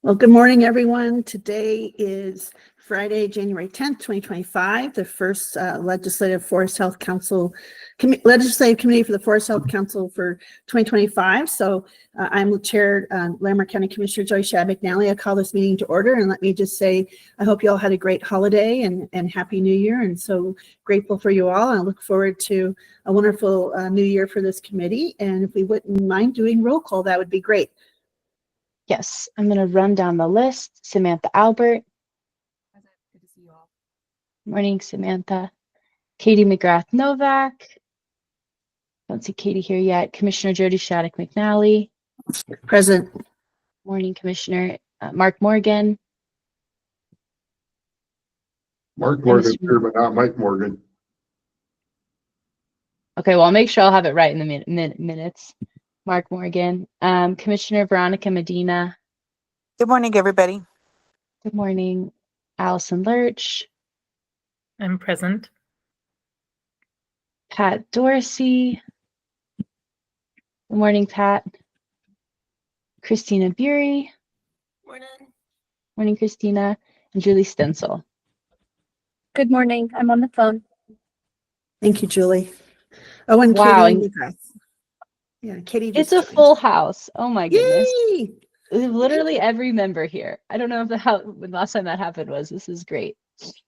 Well, good morning, everyone. Today is Friday, January 10th, 2025, the first Legislative Forest Health Council, Legislative Committee for the Forest Health Council for 2025. So I'm the Chair, Larimer County Commissioner Joy Shad McNally. I call this meeting to order, and let me just say, I hope you all had a great holiday and Happy New Year, and so grateful for you all. I look forward to a wonderful new year for this committee, and if we wouldn't mind doing roll call, that would be great. Yes, I'm going to run down the list. Samantha Albert. Good to see you all. Morning, Samantha. Katie McGrath Novak. Don't see Katie here yet. Commissioner Jody Shattuck McNally. Present. Morning, Commissioner. Mark Morgan. Mark Morgan here, but not Mike Morgan. Okay, well, I'll make sure I'll have it right in the minutes. Mark Morgan. Commissioner Veronica Medina. Good morning, everybody. Good morning. Allison Lurch. I'm present. Pat Dorsey. Good morning, Pat. Christina Bury. Morning. Morning, Christina. And Julie Stencil. Good morning. I'm on the phone. Thank you, Julie. Oh, and Wow. Katie McGrath. Yeah, Katie. It's a full house. Oh my goodness. Yay! Literally every member here. I don't know if when last time that happened was. This is great.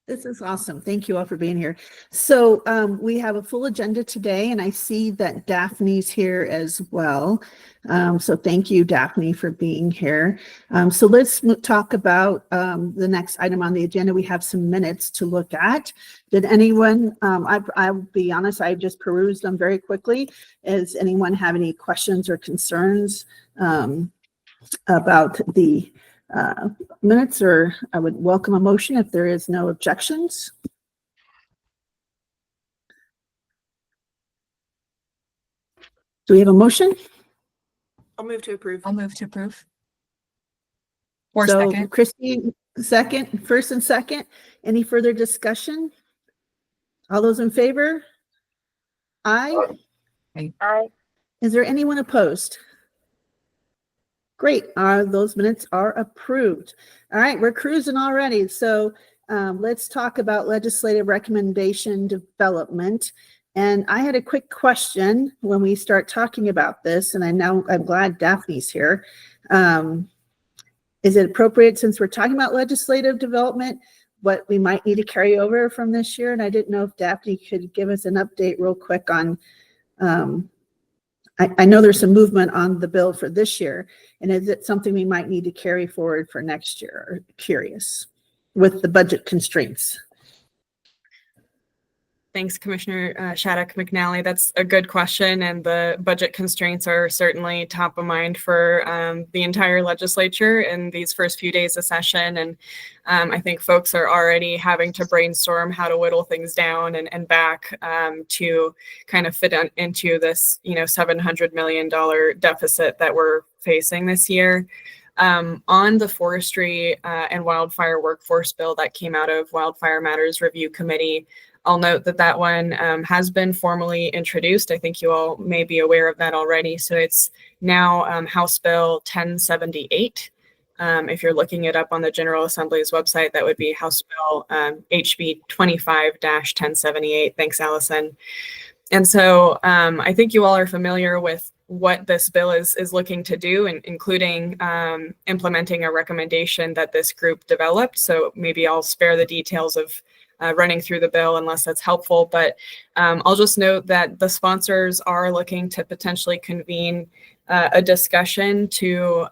This is awesome. Thank you all for being here. So we have a full agenda today, and I see that Daphne's here as well. So thank you, Daphne, for being here. So let's talk about the next item on the agenda. We have some minutes to look at. Did anyone, I'll be honest, I just perused them very quickly. Does anyone have any questions or concerns about the minutes, or I would welcome a motion if there is no objections. Do we have a motion? I'll move to approve. I'll move to approve. Or So second. Christine, second, first and second. Any further discussion? All those in favor? Aye. Aye. Is there anyone opposed? Great. Those minutes are approved. All right, we're cruising already. So let's talk about legislative recommendation development. And I had a quick question when we start talking about this, and I'm glad Daphne's here. Is it appropriate, since we're talking about legislative development, what we might need to carry over from this year? And I didn't know if Daphne could give us an update real quick on I know there's some movement on the bill for this year, and is it something we might need to carry forward for next year? Curious with the budget constraints. Thanks, Commissioner Shattuck McNally. That's a good question, and the budget constraints are certainly top of mind for the entire legislature in these first few days of session. And I think folks are already having to brainstorm how to whittle things down and back to kind of fit into this, $700 million deficit that we're facing this year. On the forestry and wildfire workforce bill that came out of Wildfire Matters Review Committee, I'll note that one has been formally introduced. I think you all may be aware of that already. So it's now House Bill 1078. If you're looking it up on the General Assembly's website, that would be House Bill HB 25-1078. Thanks, Allison. And so I think you all are familiar with what this bill is looking to do, and including implementing a recommendation that this group developed. So maybe I'll spare the details of running through the bill unless that's helpful. But I'll just note that the sponsors are looking to potentially convene a discussion to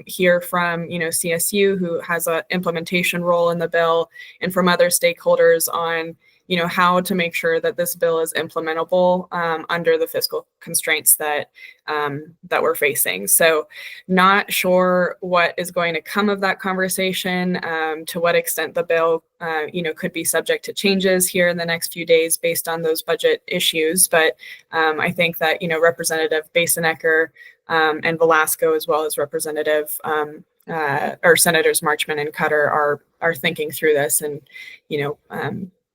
hear from, CSU, who has an implementation role in the bill, and from other stakeholders on how to make sure that this bill is implementable under the fiscal constraints that we're facing. So not sure what is going to come of that conversation, to what extent the bill, could be subject to changes here in the next few days based on those budget issues. But I think that, Representative Basenecker and Velasco, as well as Representative or Senators Marchman and Cutter are thinking through this and,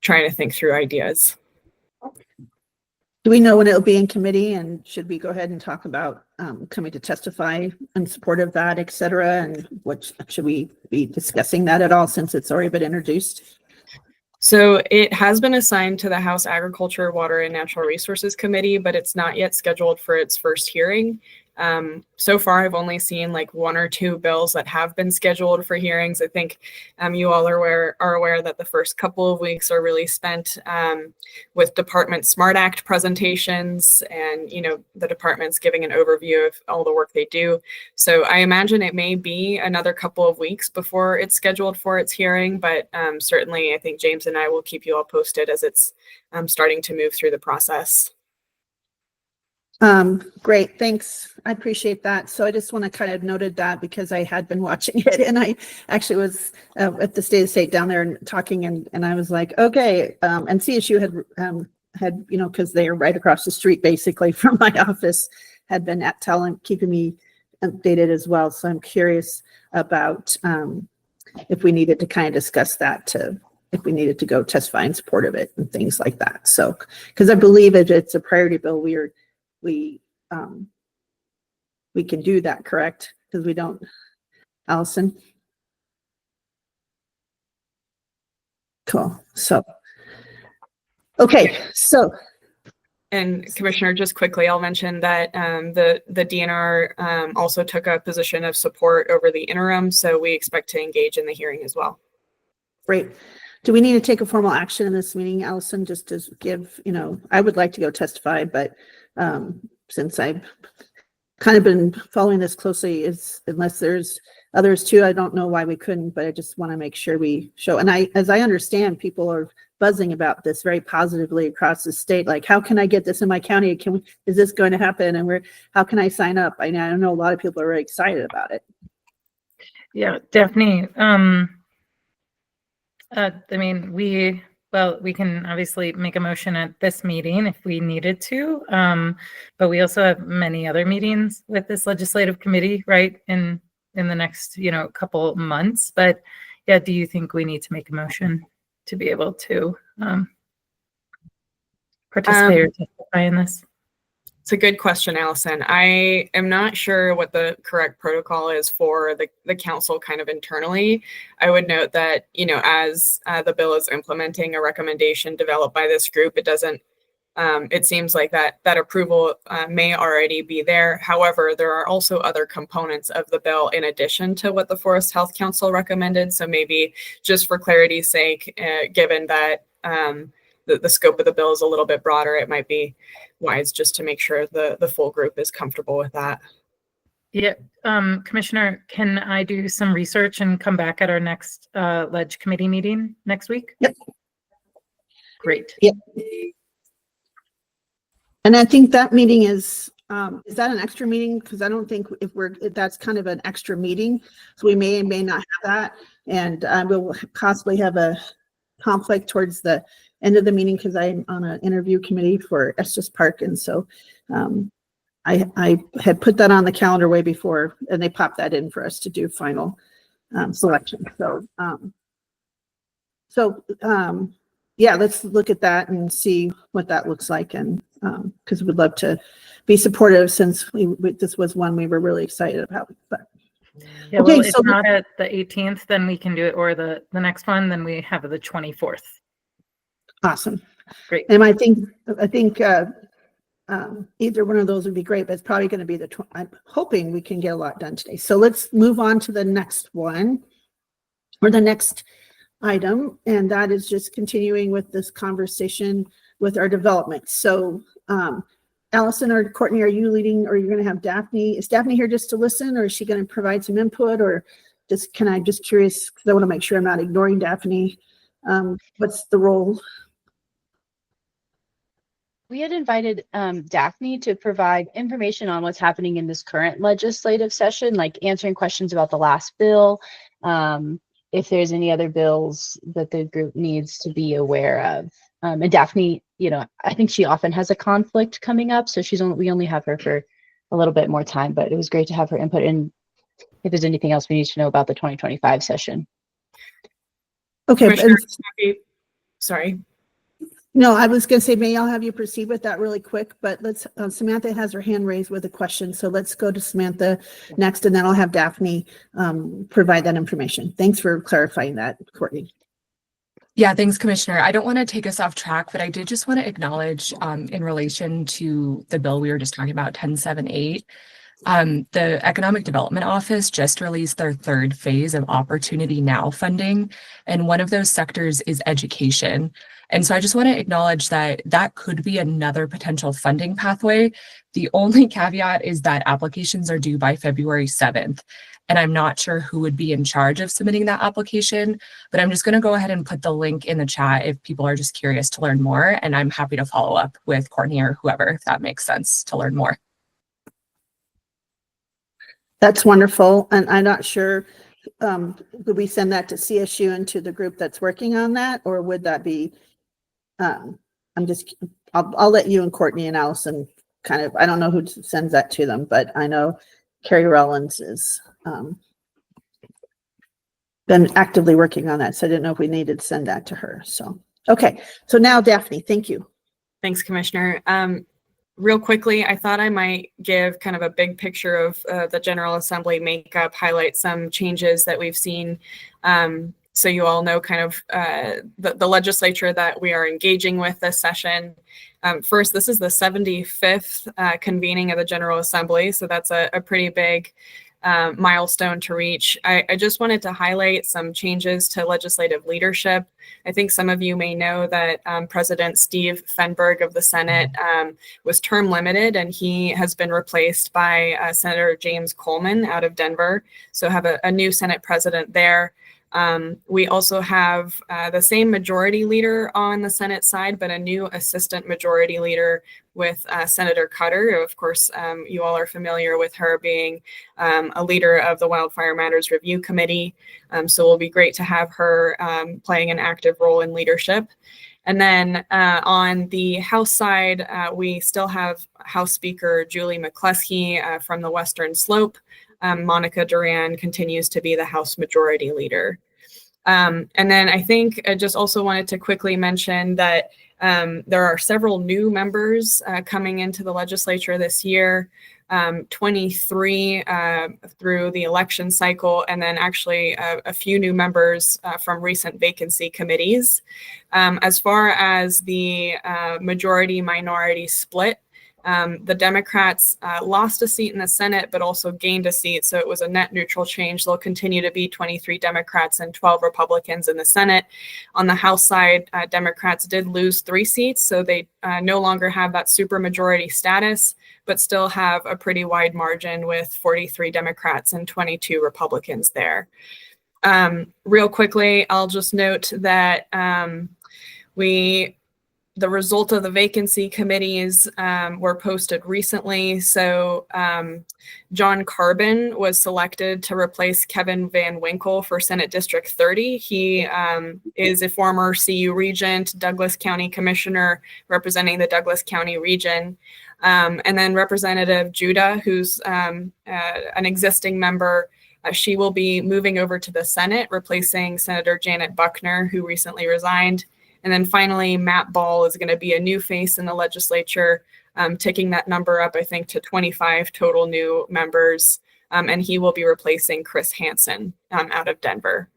trying to think through ideas. Do we know when it'll be in committee, and should we go ahead and talk about coming to testify in support of that, et cetera? And what should we be discussing that at all since it's already been introduced? So it has been assigned to the House Agriculture, Water, and Natural Resources Committee, but it's not yet scheduled for its first hearing. So far, I've only seen like 1 or 2 bills that have been scheduled for hearings. I think you all are aware that the first couple of weeks are really spent with Department SMART Act presentations and, you know, the departments giving an overview of all the work they do. So I imagine it may be another couple of weeks before it's scheduled for its hearing, but certainly I think James and I will keep you all posted as it's starting to move through the process. Great, thanks. I appreciate that. So I just want to kind of noted that because I had been watching it, and I actually was at the state down there and talking, and I was like, okay. And CSU had you know, because they are right across the street basically from my office, had been at telling, keeping me updated as well. So I'm curious about if we needed to kind of discuss that if we needed to go testify in support of it and things like that. So because I believe it's a priority bill, we can do that, correct? Because we don't, Allison? Cool. So, okay, so. And Commissioner, just quickly, I'll mention that the DNR also took a position of support over the interim, so we expect to engage in the hearing as well. Great. Do we need to take a formal action in this meeting, Allison, just to give, you know, I would like to go testify, but since I've kind of been following this closely, unless there's others too, I don't know why we couldn't, but I just want to make sure we show. And as I understand, people are buzzing about this very positively across the state. Like, how can I get this in my county? Is this going to happen? And how can I sign up? I know a lot of people are very excited about it. Yeah, Daphne. I mean, we can obviously make a motion at this meeting if we needed to, but we also have many other meetings with this legislative committee, right, in the next, you know, couple months. But yeah, do you think we need to make a motion to be able to participate or testify in this? It's a good question, Allison. I am not sure what the correct protocol is for the council kind of internally. I would note that, you know, as the bill is implementing a recommendation developed by this group, it seems like that approval may already be there. However, there are also other components of the bill in addition to what the Forest Health Council recommended. So maybe just for clarity's sake, given that the scope of the bill is a little bit broader, it might be wise just to make sure the full group is comfortable with that. Yeah, Commissioner, can I do some research and come back at our next Ledge Committee meeting next week? Yep. Great. Yep. And I think that meeting is that an extra meeting? Because I don't think if that's kind of an extra meeting, so we may not have that, and we'll possibly have a conflict towards the end of the meeting because I'm on an interview committee for Estes Park, and so I had put that on the calendar way before, and they popped that in for us to do final selection. So yeah, let's look at that and see what that looks like, and because we'd love to be supportive since this was one we were really excited about. But yeah, okay, well, if so not at the 18th, then we can do it, or the next one, then we have the 24th. awesome. Great. And I think either one of those would be great, but it's probably going to be I'm hoping we can get a lot done today. So let's move on to the next one, or the next item, and that is just continuing with this conversation with our development. So Allison or Courtney, are you leading, or are you going to have Daphne? Is Daphne here just to listen, or is she going to provide some input, or just curious, because I want to make sure I'm not ignoring Daphne. What's the role? We had invited Daphne to provide information on what's happening in this current legislative session, like answering questions about the last bill, if there's any other bills that the group needs to be aware of. And Daphne, you know, I think she often has a conflict coming up, so we only have her for a little bit more time, but it was great to have her input in if there's anything else we need to know about the 2025 session. Okay. Commissioner, sorry. No, I was gonna say, may I'll have you proceed with that really quick, but let's, Samantha has her hand raised with a question, so let's go to Samantha next, and then I'll have Daphne provide that information. Thanks for clarifying that, Courtney. Yeah, thanks, Commissioner. I don't want to take us off track, but I did just want to acknowledge in relation to the bill we were just talking about, 1078. The Economic Development Office just released their third phase of Opportunity Now funding, and one of those sectors is education. And so I just want to acknowledge that that could be another potential funding pathway. The only caveat is that applications are due by February 7th. And I'm not sure who would be in charge of submitting that application, but I'm just going to go ahead and put the link in the chat if people are just curious to learn more. And I'm happy to follow up with Courtney or whoever, if that makes sense, to learn more. That's wonderful, and I'm not sure, would we send that to CSU and to the group that's working on that, or would that be, I'll let you and Courtney and Allison kind of, I don't know who sends that to them, but I know Carrie Rollins is been actively working on that, so I didn't know if we needed to send that to her. So, okay, so now Daphne, thank you. Thanks, Commissioner. Real quickly, I thought I might give kind of a big picture of the General Assembly makeup, highlight some changes that we've seen. So you all know kind of the legislature that we are engaging with this session. First, this is the 75th convening of the General Assembly, so that's a pretty big milestone to reach. I just wanted to highlight some changes to legislative leadership. I think some of you may know that President Steve Fenberg of the Senate was term limited, and he has been replaced by Senator James Coleman out of Denver. So have a new Senate president there. We also have the same majority leader on the Senate side, but a new assistant majority leader with Senator Cutter. Of course, you all are familiar with her being a leader of the Wildfire Matters Review Committee. So it will be great to have her playing an active role in leadership. And then on the House side, we still have House Speaker Julie McCluskey from the Western Slope. Monica Duran continues to be the House Majority Leader. And then I think I just also wanted to quickly mention that there are several new members coming into the legislature this year, 23 through the election cycle, and then actually a few new members from recent vacancy committees. As far as the majority-minority split, the Democrats lost a seat in the Senate, but also gained a seat. So it was a net neutral change. There'll continue to be 23 Democrats and 12 Republicans in the Senate. On the House side, Democrats did lose 3 seats. So they no longer have that supermajority status, but still have a pretty wide margin with 43 Democrats and 22 Republicans there. Real quickly, I'll just note that the result of the vacancy committees were posted recently. So John Carbon was selected to replace Kevin Van Winkle for Senate District 30. He is a former CU regent, Douglas County Commissioner representing the Douglas County region. And then Representative Judah, who's an existing member, she will be moving over to the Senate, replacing Senator Janet Buckner, who recently resigned. And then finally, Matt Ball is going to be a new face in the legislature, ticking that number up, I think, to 25 total new members. And he will be replacing Chris Hansen out of Denver.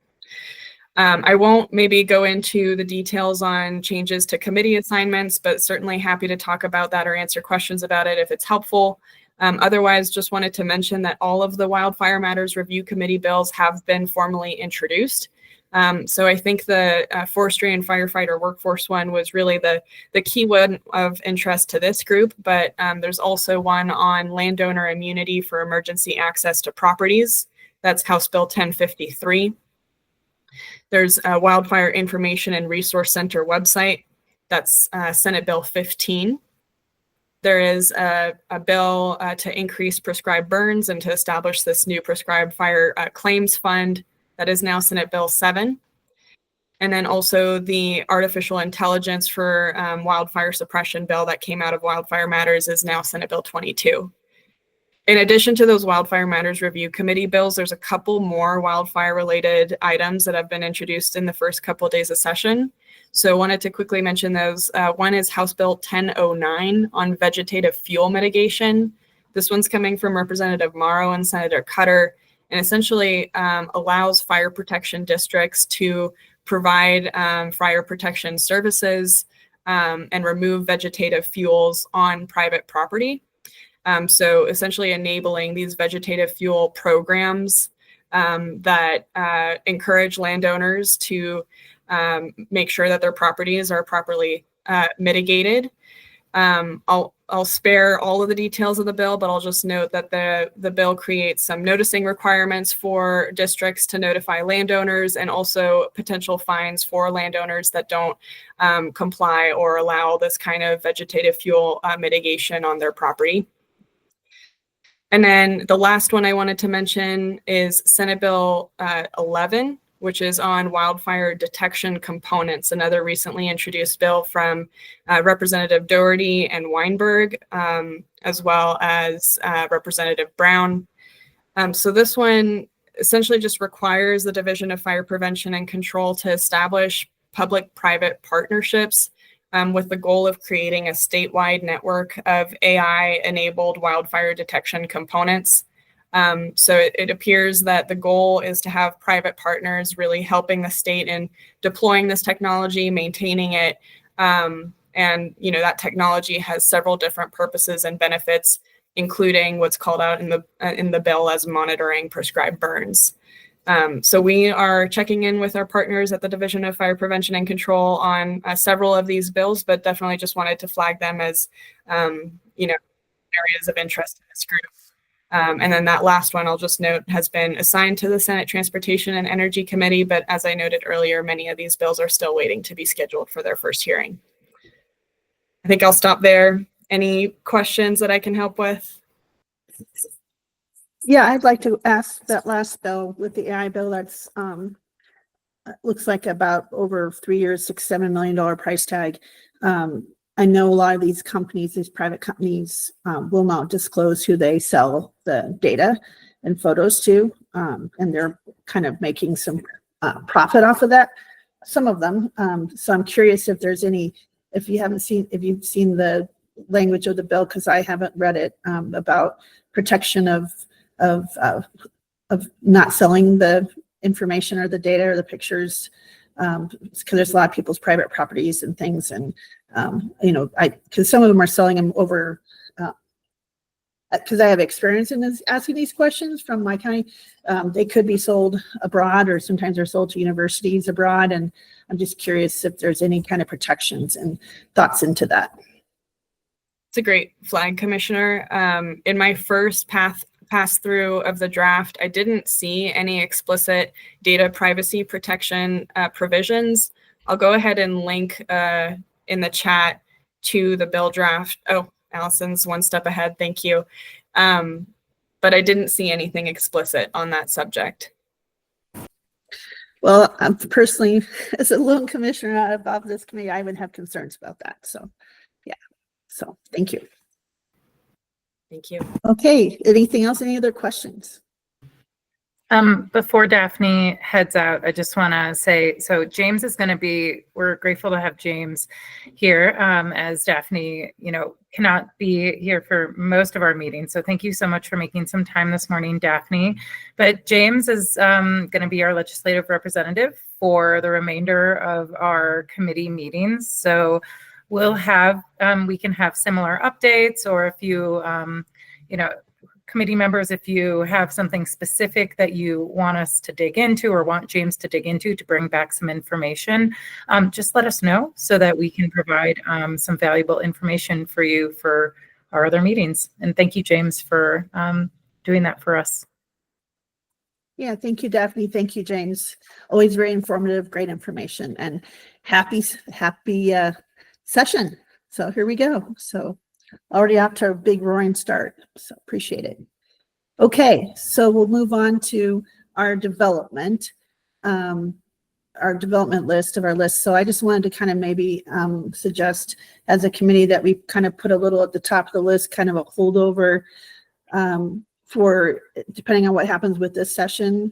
I won't maybe go into the details on changes to committee assignments, but certainly happy to talk about that or answer questions about it if it's helpful. Otherwise, just wanted to mention that all of the Wildfire Matters Review Committee bills have been formally introduced. So I think the forestry and firefighter workforce one was really the key one of interest to this group, but there's also one on landowner immunity for emergency access to properties. That's House Bill 1053. There's a Wildfire Information and Resource Center website. That's Senate Bill 15. There is a bill to increase prescribed burns and to establish this new prescribed fire claims fund. That is now Senate Bill 7. And then also the artificial intelligence for wildfire suppression bill that came out of Wildfire Matters is now Senate Bill 22. In addition to those Wildfire Matters Review Committee bills, there's a couple more wildfire related items that have been introduced in the first couple of days of session. So wanted to quickly mention those. One is House Bill 1009 on vegetative fuel mitigation. This one's coming from Representative Morrow and Senator Cutter, and essentially allows fire protection districts to provide fire protection services and remove vegetative fuels on private property. So essentially enabling these vegetative fuel programs that encourage landowners to make sure that their properties are properly mitigated. I'll spare all of the details of the bill, but I'll just note that the bill creates some noticing requirements for districts to notify landowners, and also potential fines for landowners that don't comply or allow this kind of vegetative fuel mitigation on their property. And then the last one I wanted to mention is Senate Bill 11, which is on wildfire detection components, another recently introduced bill from Representative Doherty and Weinberg, as well as Representative Brown. So this one essentially just requires the Division of Fire Prevention and Control to establish public-private partnerships with the goal of creating a statewide network of AI-enabled wildfire detection components. So it appears that the goal is to have private partners really helping the state in deploying this technology, maintaining it, and that technology has several different purposes and benefits, including what's called out in the bill as monitoring prescribed burns. So we are checking in with our partners at the Division of Fire Prevention and Control on several of these bills, but definitely just wanted to flag them as areas of interest in this group. And then that last one, I'll just note, has been assigned to the Senate Transportation and Energy Committee, but as I noted earlier, many of these bills are still waiting to be scheduled for their first hearing. I think I'll stop there. Any questions that I can help with? Yeah, I'd like to ask that last bill with the AI bill that's looks like about over 3 years, $6-7 million price tag. I know a lot of these companies, these private companies, will not disclose who they sell the data and photos to, and they're kind of making some profit off of that. Some of them. So I'm curious if there's any, if you've seen the language of the bill, because I haven't read it, about protection of not selling the information or the data or the pictures, because there's a lot of people's private properties and things, and because some of them are selling them over, because I have experience in this, asking these questions from my county. They could be sold abroad, or sometimes they're sold to universities abroad, and I'm just curious if there's any kind of protections and thoughts into that. It's a great flag, Commissioner. In my first pass through of the draft, I didn't see any explicit data privacy protection provisions. I'll go ahead and link in the chat to the bill draft. Oh, Allison's one step ahead. Thank you. But I didn't see anything explicit on that subject. Well, personally, as a lone commissioner out of this committee, I would have concerns about that. So, yeah. So, thank you. Thank you. Okay. Anything else? Any other questions? Before Daphne heads out, I just want to say, so James is going to be, we're grateful to have James here, as Daphne, cannot be here for most of our meetings. So thank you so much for making some time this morning, Daphne. But James is going to be our legislative representative for the remainder of our committee meetings. So we'll have, we can have similar updates, or if you, committee members, if you have something specific that you want us to dig into or want James to dig into to bring back some information, just let us know so that we can provide some valuable information for you for our other meetings. And thank you, James, for doing that for us. Yeah, thank you, Daphne. Thank you, James. Always very informative, great information, and happy session. So here we go. So already off to a big roaring start. So appreciate it. Okay, so we'll move on to our development list of our list. So I just wanted to kind of maybe suggest as a committee that we kind of put a little at the top of the list, kind of a holdover for depending on what happens with this session,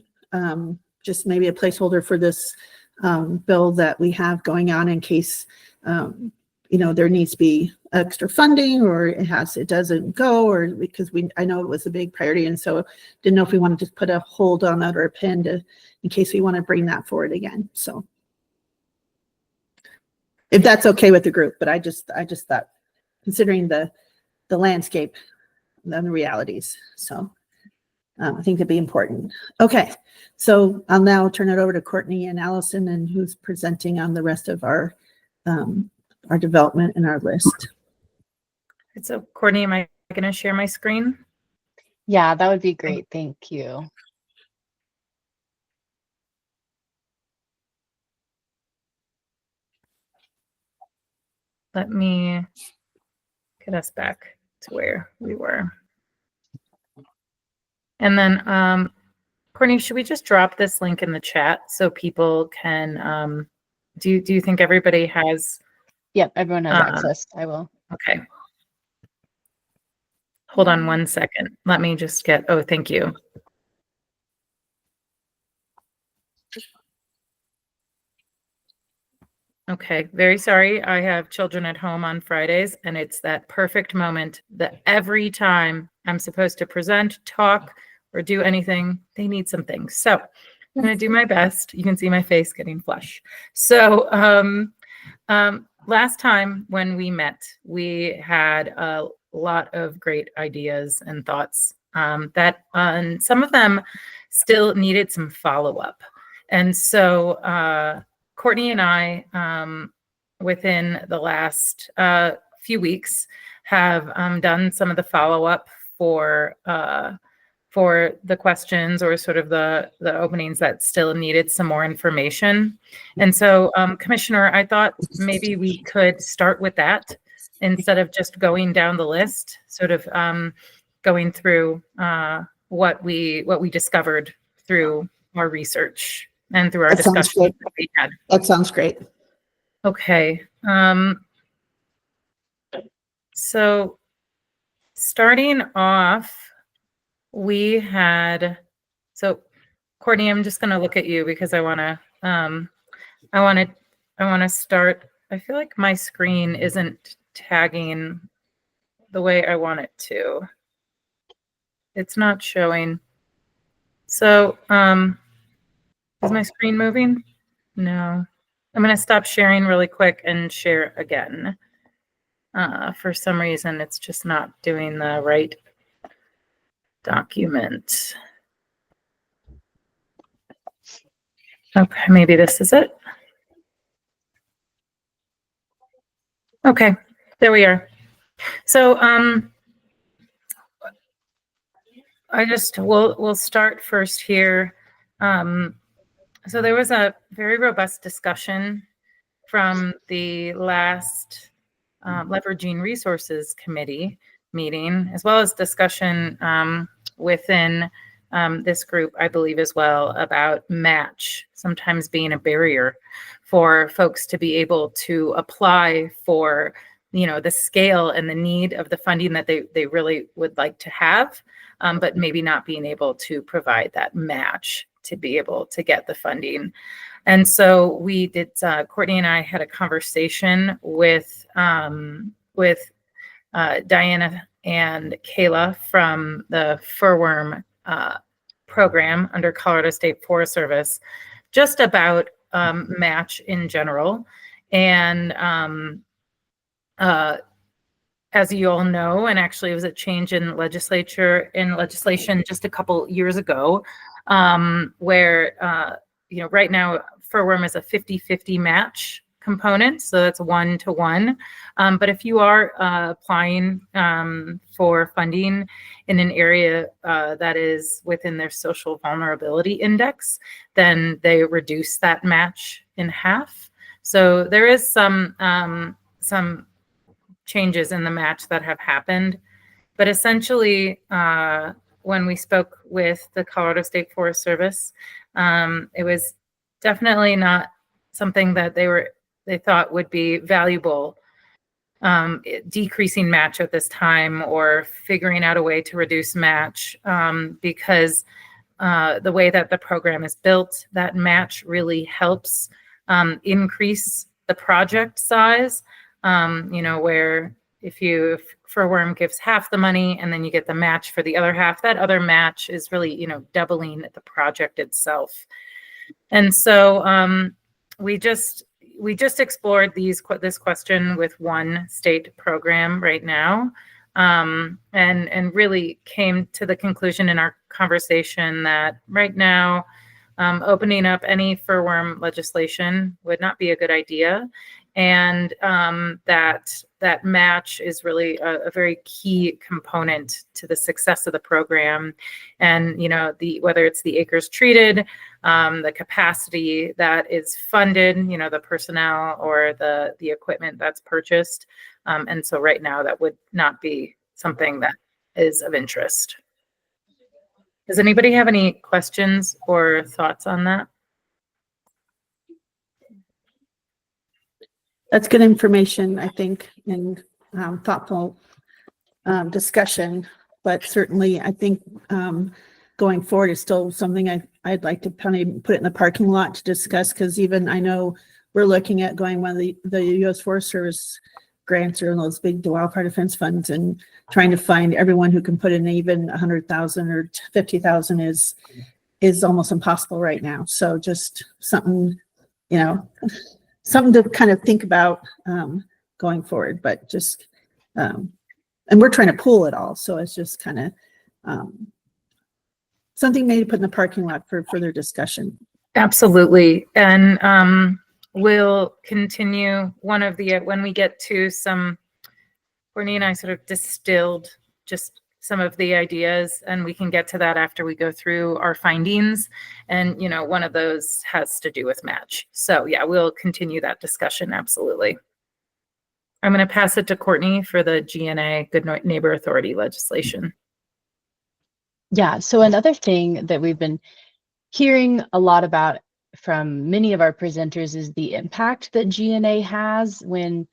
just maybe a placeholder for this bill that we have going on in case, there needs to be extra funding or it doesn't go, or because I know it was a big priority. And so didn't know if we wanted to put a hold on that or a pin in case we want to bring that forward again. So if that's okay with the group, but I just thought, considering the landscape and the realities. So I think it'd be important. Okay, so I'll now turn it over to Courtney and Allison, and who's presenting on the rest of our development and our list. So Courtney, am I going to share my screen? Yeah, that would be great. Thank you. Let me get us back to where we were. And then, Courtney, should we just drop this link in the chat so people can, do you think everybody has? Yep, everyone has access. I will. Okay. Hold on 1 second. Let me just thank you. Okay, very sorry. I have children at home on Fridays, and it's that perfect moment that every time I'm supposed to present, talk, or do anything, they need something. So I'm going to do my best. You can see my face getting flush. So last time when we met, we had a lot of great ideas and thoughts that some of them still needed some follow-up. And so Courtney and I, within the last few weeks, have done some of the follow-up for the questions or sort of the openings that still needed some more information. And so, Commissioner, I thought maybe we could start with that instead of just going down the list, sort of going through what we discovered through our research and through our discussion that we had. That sounds great. Okay. So starting off, we had, so Courtney, I'm just going to look at you because I want to start. I feel like my screen isn't tagging the way I want it to. It's not showing. So, is my screen moving? No. I'm going to stop sharing really quick and share again. For some reason, it's just not doing the right document. Okay, maybe this is it. Okay, there we are. So we'll start first here. So there was a very robust discussion from the last Leveraging Resources Committee meeting, as well as discussion within this group, I believe as well, about match sometimes being a barrier for folks to be able to apply for, the scale and the need of the funding that they really would like to have, but maybe not being able to provide that match to be able to get the funding. And so we did, Courtney and I had a conversation with Diana and Kayla from the Furworm program under Colorado State Forest Service, just about match in general. And as you all know, and actually it was a change in legislation just a couple years ago, where right now Furworm is a 50-50 match component, so that's 1-to-1. But if you are applying for funding in an area that is within their social vulnerability index, then they reduce that match in half. So there is some changes in the match that have happened, but essentially when we spoke with the Colorado State Forest Service, it was definitely not something that they thought would be valuable, decreasing match at this time or figuring out a way to reduce match, because the way that the program is built, that match really helps increase the project size, where if Furworm gives half the money and then you get the match for the other half, that other match is really, doubling the project itself. And so we just explored this question with one state program right now, and really came to the conclusion in our conversation that right now opening up any furworm legislation would not be a good idea, and that match is really a very key component to the success of the program. And whether it's the acres treated, the capacity that is funded, the personnel or the equipment that's purchased. And so right now that would not be something that is of interest. Does anybody have any questions or thoughts on that? That's good information, I think, and thoughtful discussion. But certainly, I think going forward is still something I'd like to kind of put it in the parking lot to discuss, because even I know we're looking at going one of the U.S. Forest Service grants or those big wildfire defense funds and trying to find everyone who can put in even 100,000 or 50,000 is almost impossible right now. So just something, something to kind of think about going forward, but just, and we're trying to pool it all. So it's just kind of something maybe to put in the parking lot for further discussion. Absolutely. And we'll continue when we get to some, Courtney and I sort of distilled just some of the ideas, and we can get to that after we go through our findings. And, one of those has to do with match. So yeah, we'll continue that discussion. Absolutely. I'm going to pass it to Courtney for the GNA, Good Neighbor Authority legislation. Yeah. So another thing that we've been hearing a lot about from many of our presenters is the impact that GNA has when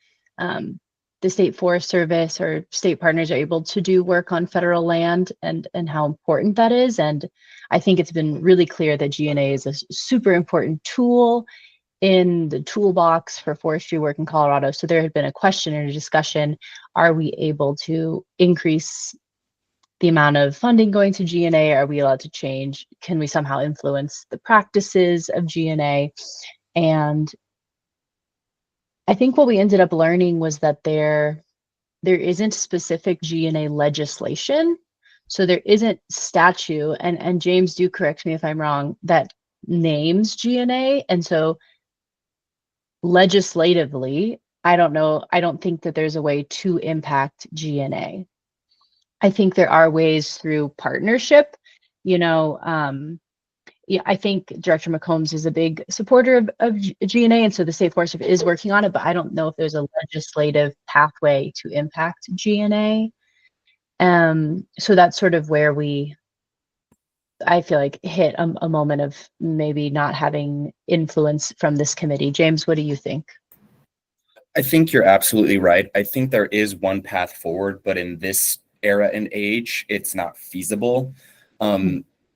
the State Forest Service or state partners are able to do work on federal land, and how important that is. And I think it's been really clear that GNA is a super important tool in the toolbox for forestry work in Colorado. So there had been a question and a discussion, are we able to increase the amount of funding going to GNA? Are we allowed to change? Can we somehow influence the practices of GNA? And I think what we ended up learning was that there isn't specific GNA legislation. So there isn't statute, and James, do correct me if I'm wrong, that names GNA. And so legislatively, I don't think that there's a way to impact GNA. I think there are ways through partnership. I think Director McCombs is a big supporter of GNA, and so the State Forest Service is working on it, but I don't know if there's a legislative pathway to impact GNA. So that's sort of where I feel like hit a moment of maybe not having influence from this committee. James, what do you think? I think you're absolutely right. I think there is one path forward, but in this era and age, it's not feasible.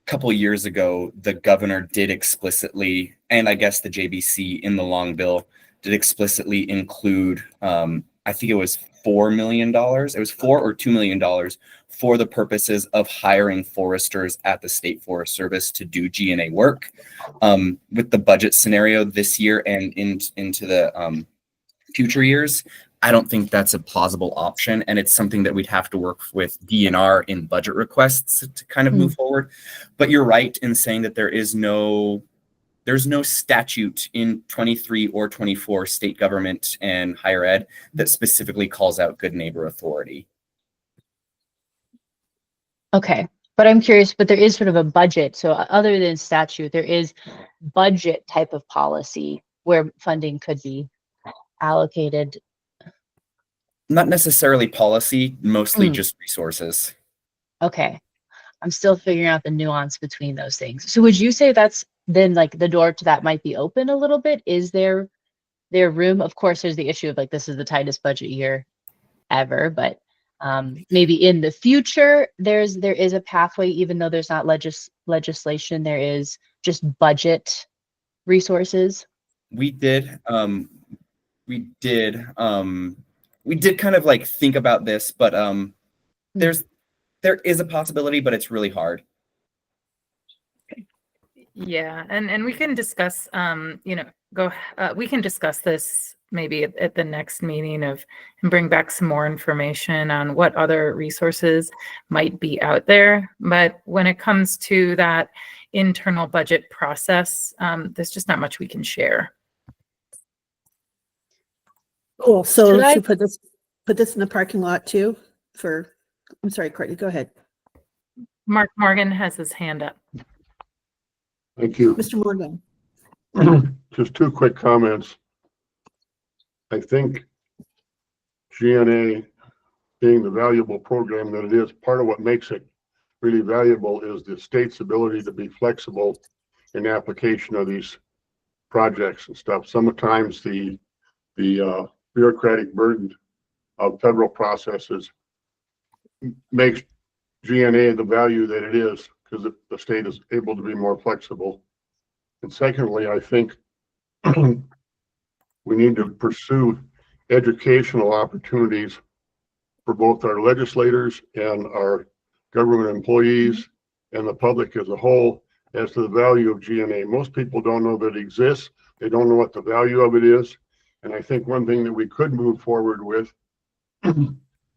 Couple of years ago, the governor did explicitly, and I guess the JBC in the long bill did explicitly include, I think it was $4 million. It was $4 or $2 million for the purposes of hiring foresters at the State Forest Service to do GNA work. With the budget scenario this year and into the future years, I don't think that's a plausible option, and it's something that we'd have to work with DNR in budget requests to kind of move forward. But you're right in saying that there's no statute in 23 or 24 state government and higher ed that specifically calls out Good Neighbor Authority. Okay, but I'm curious, but there is sort of a budget. So other than statute, there is budget type of policy where funding could be allocated. Not necessarily policy, mostly just resources. Okay. I'm still figuring out the nuance between those things. So would you say that's then like the door to that might be open a little bit? Is there room? Of course, there's the issue of like, this is the tightest budget year ever, but maybe in the future, there is a pathway, even though there's not legislation, there is just budget resources. we did kind of like think about this, but there is a possibility, but it's really hard. Yeah, and we can discuss, we can discuss this maybe at the next meeting and bring back some more information on what other resources might be out there. But when it comes to that internal budget process, there's just not much we can share. Cool. So Should I- should put this in the parking lot too I'm sorry, Courtney, go ahead. Mark Morgan has his hand up. Thank you. Mr. Morgan. Just two quick comments. I think GNA, being the valuable program that it is, part of what makes it really valuable is the state's ability to be flexible in application of these projects and stuff. Sometimes the bureaucratic burden of federal processes makes GNA the value that it is, because the state is able to be more flexible. And secondly, I think we need to pursue educational opportunities for both our legislators and our government employees and the public as a whole as to the value of GNA. Most people don't know that it exists. They don't know what the value of it is. And I think one thing that we could move forward with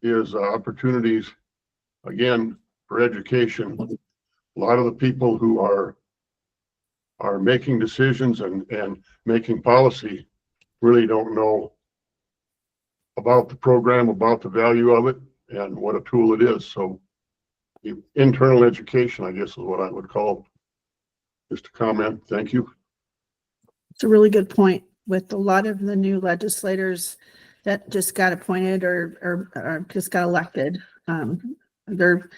is opportunities, again, for education. A lot of the people who are making decisions and making policy really don't know about the program, about the value of it, and what a tool it is. So internal education, I guess, is what I would call just a comment. Thank you. It's a really good point. With a lot of the new legislators that just got appointed or just got elected, they're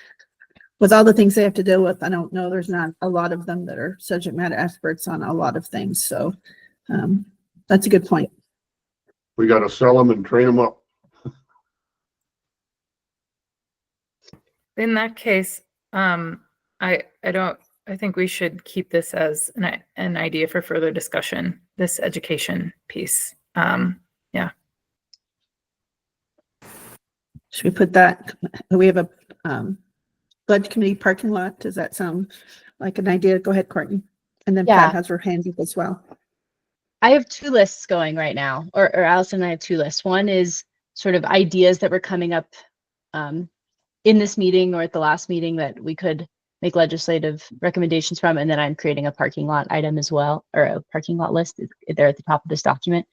with all the things they have to deal with. I don't know. There's not a lot of them that are subject matter experts on a lot of things. So that's a good point. We got to sell them and train them up. In that case, I think we should keep this as an idea for further discussion, this education piece. Yeah. Should we put that? We have a budget committee parking lot. Does that sound like an idea? Go ahead, Courtney. And then Yeah. Pat has her hand up as well. I have two lists going right now, or Allison and I have two lists. One is sort of ideas that were coming up in this meeting or at the last meeting that we could make legislative recommendations from. And then I'm creating a parking lot item as well, or a parking lot list there at the top of this document.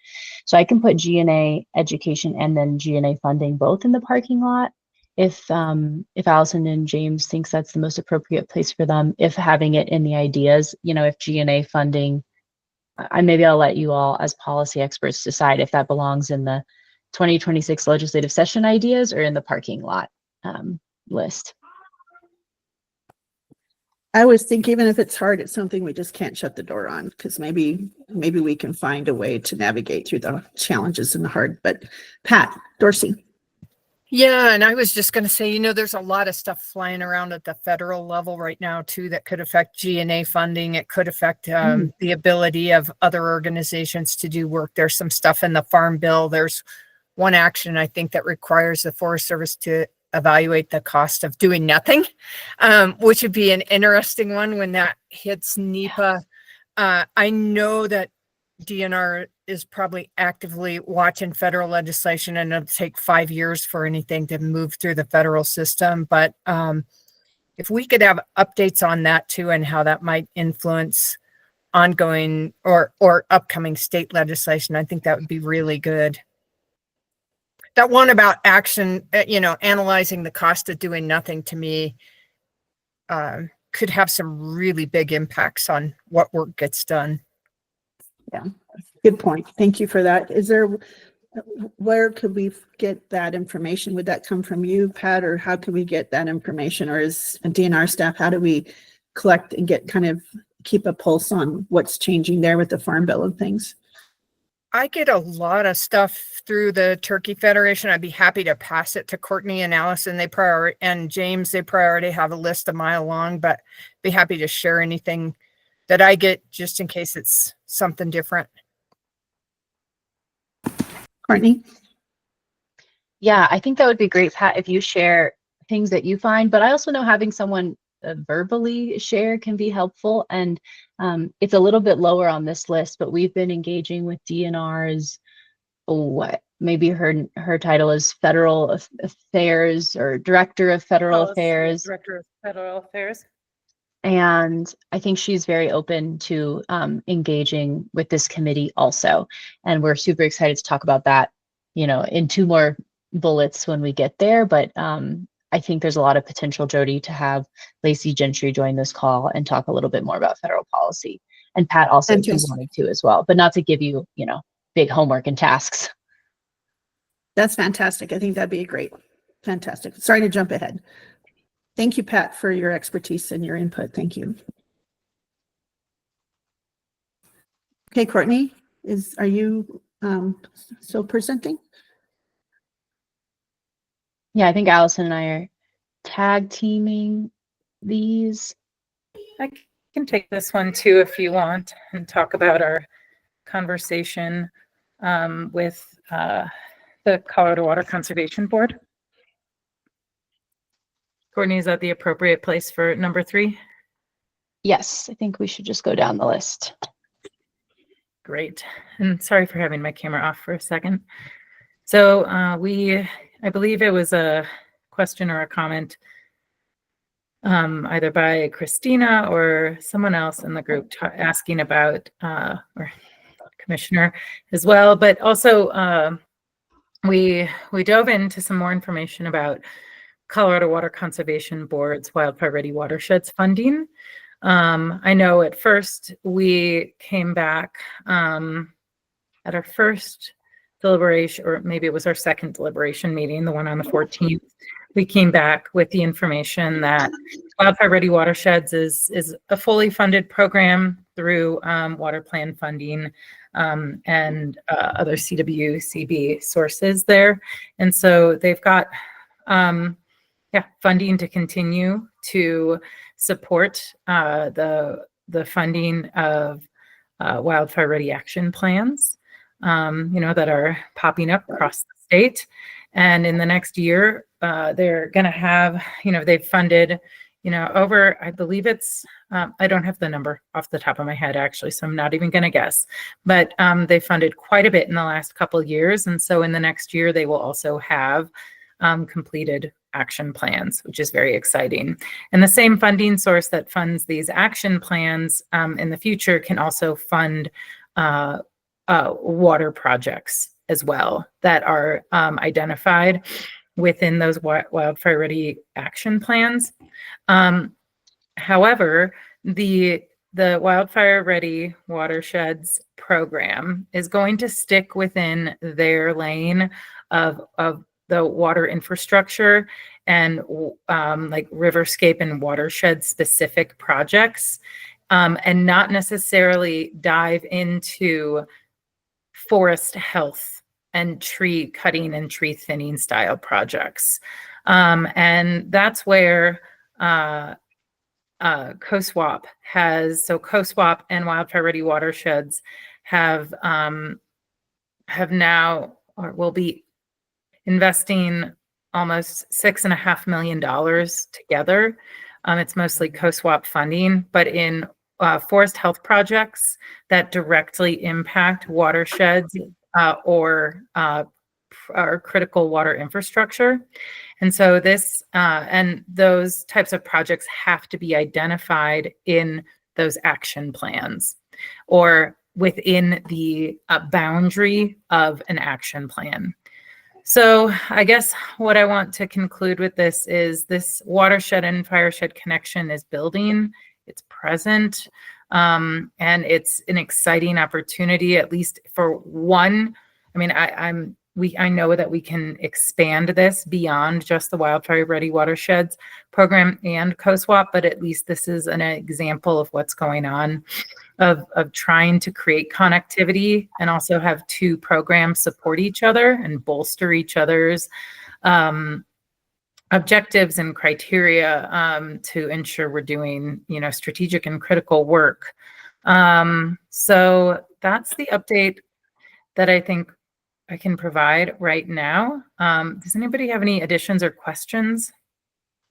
So I can put GNA education and then GNA funding both in the parking lot. If Allison and James thinks that's the most appropriate place for them, if having it in the ideas, if GNA funding, maybe I'll let you all as policy experts decide if that belongs in the 2026 legislative session ideas or in the parking lot list. I always think even if it's hard, it's something we just can't shut the door on, because maybe we can find a way to navigate through the challenges and the hard. But Pat Dorsey. Yeah, and I was just going to say, there's a lot of stuff flying around at the federal level right now, too, that could affect GNA funding. It could affect the ability of other organizations to do work. There's some stuff in the Farm Bill. There's one action, I think, that requires the Forest Service to evaluate the cost of doing nothing, which would be an interesting one when that hits NEPA. I know that DNR is probably actively watching federal legislation, and it'll take 5 years for anything to move through the federal system. But if we could have updates on that too, and how that might influence ongoing or upcoming state legislation, I think that would be really good. That one about action, analyzing the cost of doing nothing, to me, could have some really big impacts on what work gets done. Yeah, good point. Thank you for that. Where could we get that information? Would that come from you, Pat, or how could we get that information? Or is DNR staff, how do we collect and keep a pulse on what's changing there with the Farm Bill and things? I get a lot of stuff through the Turkey Federation. I'd be happy to pass it to Courtney and Allison. And James, they already have a list a mile long, but be happy to share anything that I get just in case it's something different. Courtney? Yeah, I think that would be great, Pat, if you share things that you find, but I also know having someone verbally share can be helpful. And it's a little bit lower on this list, but we've been engaging with DNR's, what maybe her title is Federal Affairs or Director of Federal Affairs. Director of Federal Affairs. And I think she's very open to engaging with this committee also. And we're super excited to talk about that, in 2 more bullets when we get there. But I think there's a lot of potential, Jody, to have Lacey Gentry join this call and talk a little bit more about federal policy. And Pat also, if you wanted to as well, but not to give you, big homework and tasks. That's fantastic. I think that'd be great. Fantastic. Sorry to jump ahead. Thank you, Pat, for your expertise and your input. Thank you. Okay, Courtney, are you still presenting? Yeah, I think Allison and I are tag teaming these. I can take this one too if you want and talk about our conversation with the Colorado Water Conservation Board. Courtney, is that the appropriate place for number 3? Yes, I think we should just go down the list. Great. And sorry for having my camera off for a second. So I believe it was a question or a comment either by Christina or someone else in the group asking about, or Commissioner as well, but also we dove into some more information about Colorado Water Conservation Board's Wildfire Ready Watersheds funding. I know at first we came back at our first deliberation, or maybe it was our second deliberation meeting, the one on the 14th. We came back with the information that Wildfire Ready Watersheds is a fully funded program through water plan funding and other CWCB sources there. And so they've got funding to continue to support the funding of wildfire ready action plans, that are popping up across the state. And in the next year, they're going to have, they've funded, over, I believe it's, I don't have the number off the top of my head, actually, so I'm not even going to guess, but they funded quite a bit in the last couple of years. And so in the next year, they will also have completed action plans, which is very exciting. And the same funding source that funds these action plans in the future can also fund water projects as well that are identified within those wildfire ready action plans. However, the Wildfire Ready Watersheds program is going to stick within their lane of the water infrastructure and like riverscape and watershed specific projects, and not necessarily dive into forest health and tree cutting and tree thinning style projects. And that's where COSWAP has, so COSWAP and Wildfire Ready Watersheds have now, or will be investing almost $6.5 million together. It's mostly COSWAP funding, but in forest health projects that directly impact watersheds or critical water infrastructure. And so this and those types of projects have to be identified in those action plans or within the boundary of an action plan. So I guess what I want to conclude with this is this watershed and fireshed connection is building, it's present, and it's an exciting opportunity, at least for one. I mean, I know that we can expand this beyond just the Wildfire Ready Watersheds program and COSWAP, but at least this is an example of what's going on, of trying to create connectivity and also have two programs support each other and bolster each other's objectives and criteria to ensure we're doing, strategic and critical work. So that's the update that I think I can provide right now. Does anybody have any additions or questions?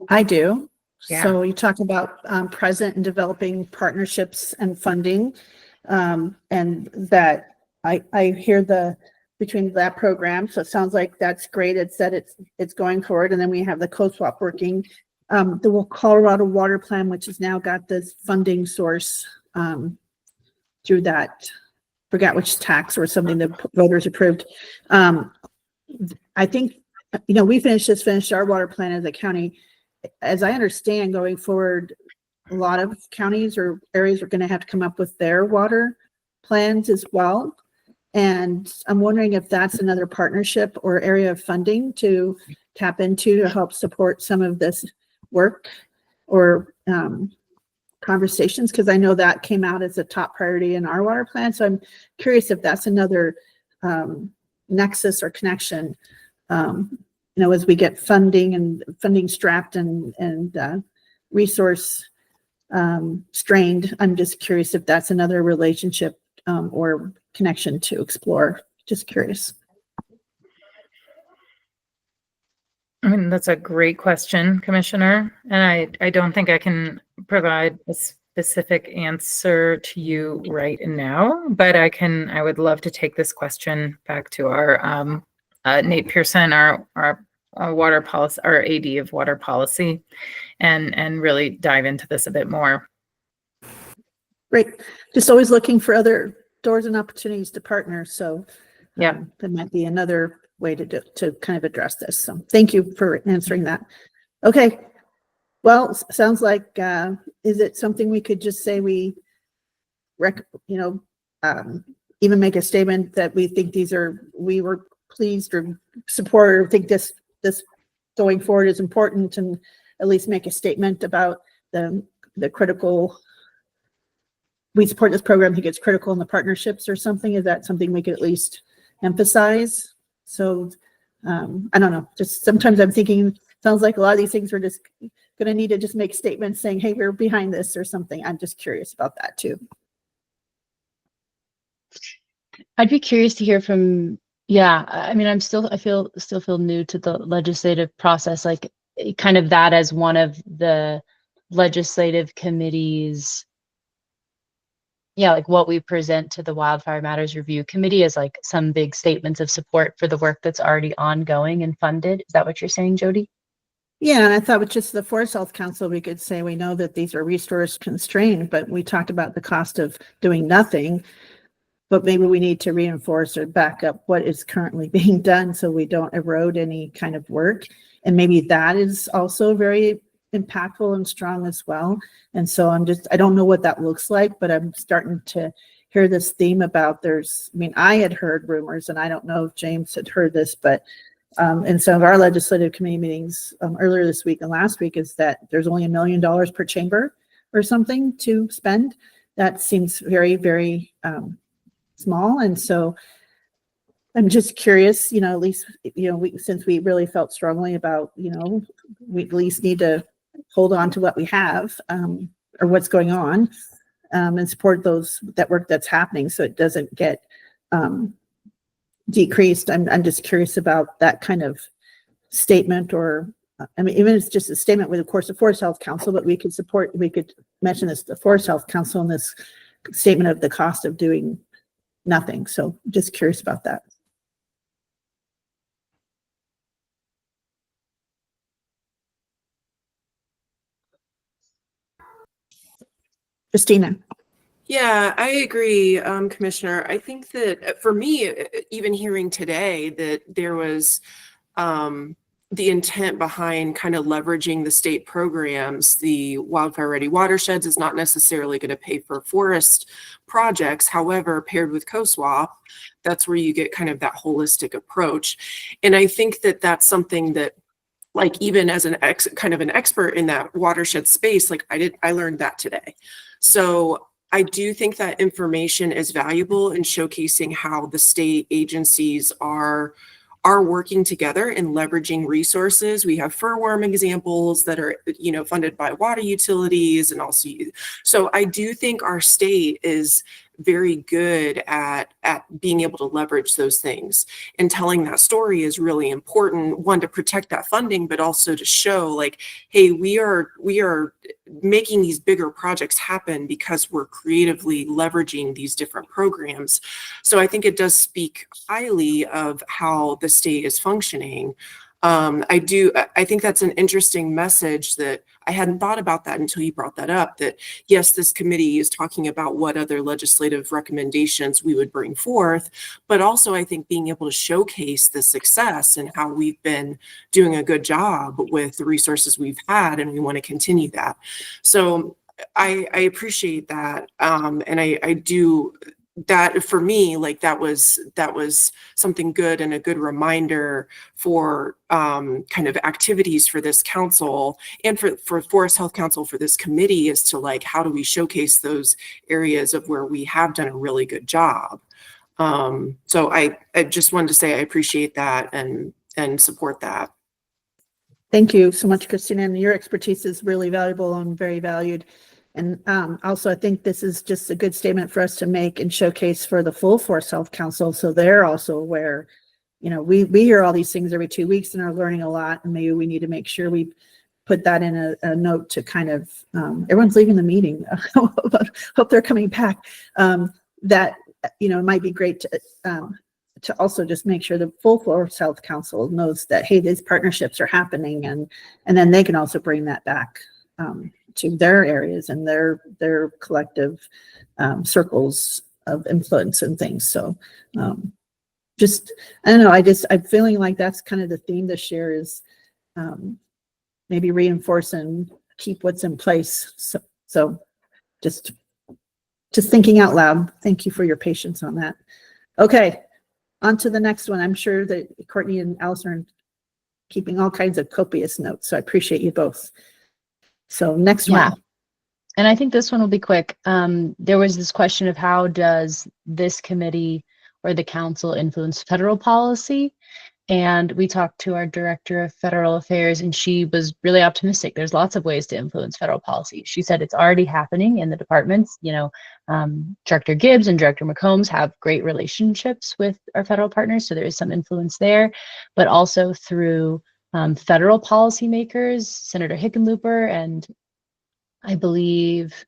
I do. Yeah. So you talk about present and developing partnerships and funding. And that I hear between that program. So it sounds like that's great. It's that it's going forward. And then we have the CoSwap working. The Colorado Water Plan, which has now got this funding source through that, forgot which tax or something the voters approved. I think, we finished our water plan as a county. As I understand, going forward, a lot of counties or areas are going to have to come up with their water plans as well. And I'm wondering if that's another partnership or area of funding to tap into to help support some of this work or conversations, because I know that came out as a top priority in our water plan. So I'm curious if that's another nexus or connection, as we get funding and funding strapped and resource strained. I'm just curious if that's another relationship or connection to explore. Just curious. I mean, that's a great question, Commissioner. And I don't think I can provide a specific answer to you right now, but I would love to take this question back to our Nate Pearson, our water policy, our AD of water policy, and really dive into this a bit more. Great. Just always looking for other doors and opportunities to partner. So Yeah. that might be another way to kind of address this. So thank you for answering that. Okay. Well, sounds like, is it something we could just say we even make a statement that we think we were pleased or support or think this going forward is important, and at least make a statement about the critical, we support this program, think it's critical in the partnerships or something? Is that something we could at least emphasize? So I don't know, just sometimes I'm thinking, sounds like a lot of these things we're just going to need to just make statements saying, hey, we're behind this or something. I'm just curious about that too. I'd be curious to hear from, I mean, I still feel new to the legislative process, like kind of that as one of the legislative committees. Yeah, like what we present to the Wildfire Matters Review Committee is like some big statements of support for the work that's already ongoing and funded. Is that what you're saying, Jody? Yeah, and I thought with just the Forest Health Council, we could say we know that these are resource constrained, but we talked about the cost of doing nothing. But maybe we need to reinforce or back up what is currently being done so we don't erode any kind of work. And maybe that is also very impactful and strong as well. And so I don't know what that looks like, but I'm starting to hear this theme about I had heard rumors, and I don't know if James had heard this, but in some of our legislative committee meetings earlier this week and last week, is that there's only $1 million per chamber or something to spend. That seems very, very small. And so I'm just curious, at least, since we really felt strongly about, we at least need to hold on to what we have or what's going on and support that work that's happening so it doesn't get decreased. I'm just curious about that kind of statement, or even if it's just a statement with, of course, the Forest Health Council, but we could mention this, the Forest Health Council, in this statement of the cost of doing nothing. So just curious about that. Christina. Yeah, I agree, Commissioner. I think that for me, even hearing today that there was the intent behind kind of leveraging the state programs, the Wildfire Ready Watersheds is not necessarily going to pay for forest projects. However, paired with CoSwap, that's where you get kind of that holistic approach. And I think that that's something that, like, even as an expert in that watershed space, like I learned that today. So I do think that information is valuable in showcasing how the state agencies are working together and leveraging resources. We have furworm examples that are, funded by water utilities, and also, so I do think our state is very good at being able to leverage those things. And telling that story is really important, one, to protect that funding, but also to show like, hey, we are making these bigger projects happen because we're creatively leveraging these different programs. So I think it does speak highly of how the state is functioning. I think that's an interesting message that I hadn't thought about that until you brought that up, that yes, this committee is talking about what other legislative recommendations we would bring forth, but also I think being able to showcase the success and how we've been doing a good job with the resources we've had, and we want to continue that. So I appreciate that. And I do, that for me, like that was something good and a good reminder for kind of activities for this council and for Forest Health Council, for this committee, is to like, how do we showcase those areas of where we have done a really good job. So I just wanted to say I appreciate that and support that. Thank you so much, Christina. And your expertise is really valuable and very valued. And also, I think this is just a good statement for us to make and showcase for the full Forest Health Council, so they're also aware. You know, we hear all these things every 2 weeks and are learning a lot, and maybe we need to make sure we put that in a note to kind of, everyone's leaving the meeting. Hope they're coming back. That, you know, it might be great to also just make sure the full Forest Health Council knows that, hey, these partnerships are happening, and then they can also bring that back to their areas and their collective circles of influence and things. So just, I don't know, I'm feeling like that's kind of the theme this year, is maybe reinforce and keep what's in place. So just thinking out loud. Thank you for your patience on that. Okay, on to the next one. I'm sure that Courtney and Allison are keeping all kinds of copious notes, so I appreciate you both. So next one. Yeah. And I think this one will be quick. There was this question of how does this committee or the council influence federal policy? And we talked to our director of federal affairs, and she was really optimistic. There's lots of ways to influence federal policy. She said it's already happening in the departments. You know, Director Gibbs and Director McCombs have great relationships with our federal partners, so there is some influence there, but also through federal policymakers, Senator Hickenlooper, and I believe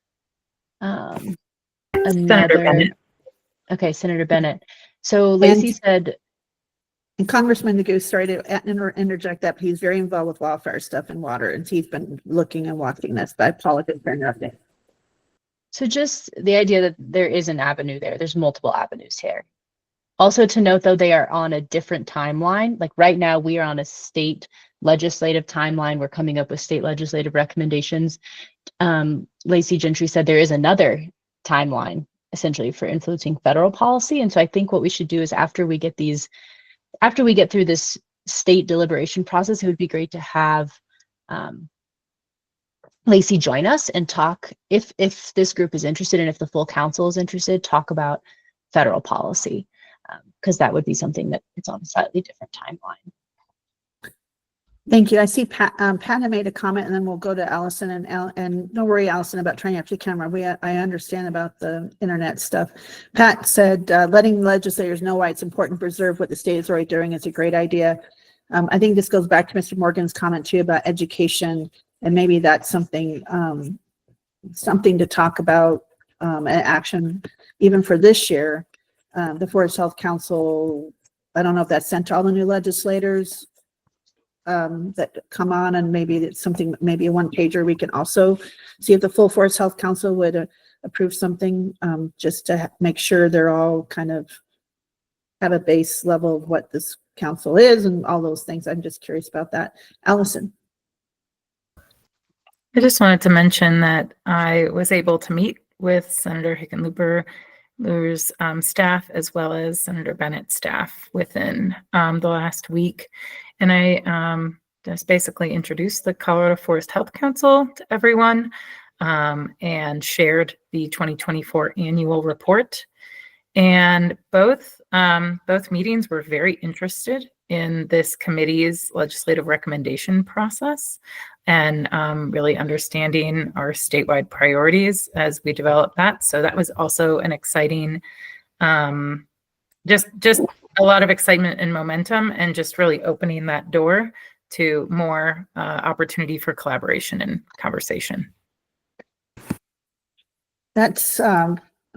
Senator Bennett. Okay, Senator Bennett. So Lacey said, and Congressman Neguse, sorry to interject that, but he's very involved with wildfire stuff and water, and he's been looking and watching this, but I apologize for interrupting. so just the idea that there is an avenue there, there's multiple avenues here. Also to note, though, they are on a different timeline. Like right now, we are on a state legislative timeline. We're coming up with state legislative recommendations. Lacey Gentry said there is another timeline, essentially, for influencing federal policy. And so I think what we should do is after we get through this state deliberation process, it would be great to have Lacey join us and talk, if this group is interested and if the full council is interested, talk about federal policy. Because that would be something that it's on a slightly different timeline. Thank you. I see Pat had made a comment, and then we'll go to Allison, and don't worry, Allison, about turning off your camera. I understand about the internet stuff. Pat said, letting legislators know why it's important to preserve what the state is already doing is a great idea. I think this goes back to Mr. Morgan's comment too about education, and maybe that's something to talk about, and action even for this year. The Forest Health Council, I don't know if that's sent to all the new legislators that come on, and maybe it's something, maybe a one pager. We can also see if the full Forest Health Council would approve something, just to make sure they're all kind of have a base level of what this council is and all those things. I'm just curious about that. Allison. I just wanted to mention that I was able to meet with Senator Hickenlooper's staff as well as Senator Bennett's staff within the last week. And I just basically introduced the Colorado Forest Health Council to everyone and shared the 2024 annual report. And both meetings were very interested in this committee's legislative recommendation process and really understanding our statewide priorities as we develop that. So that was also an exciting, just a lot of excitement and momentum, and just really opening that door to more opportunity for collaboration and conversation. That's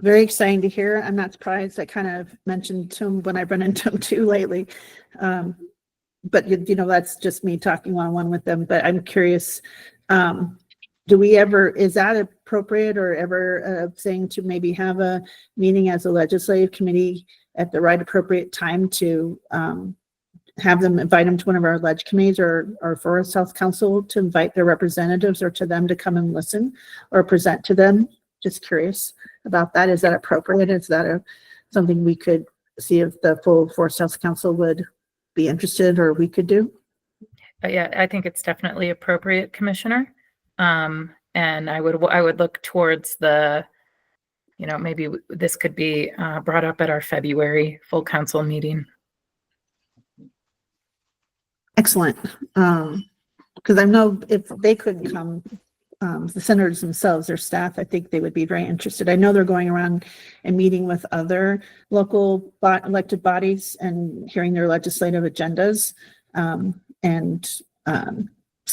very exciting to hear. I'm not surprised. I kind of mentioned to him when I've run into him too lately. But you know, that's just me talking one-on-one with them. But I'm curious, do we ever, is that appropriate or ever saying to maybe have a meeting as a legislative committee at the right appropriate time to have them invite them to one of our ledge committees or Forest Health Council to invite their representatives or to them to come and listen or present to them? Just curious about that. Is that appropriate? Is that something we could see if the full Forest Health Council would be interested or we could do? Yeah, I think it's definitely appropriate, Commissioner. And I would look towards the, you know, maybe this could be brought up at our February full council meeting. Excellent. Because I know if they couldn't come, the senators themselves, their staff, I think they would be very interested. I know they're going around and meeting with other local elected bodies and hearing their legislative agendas. So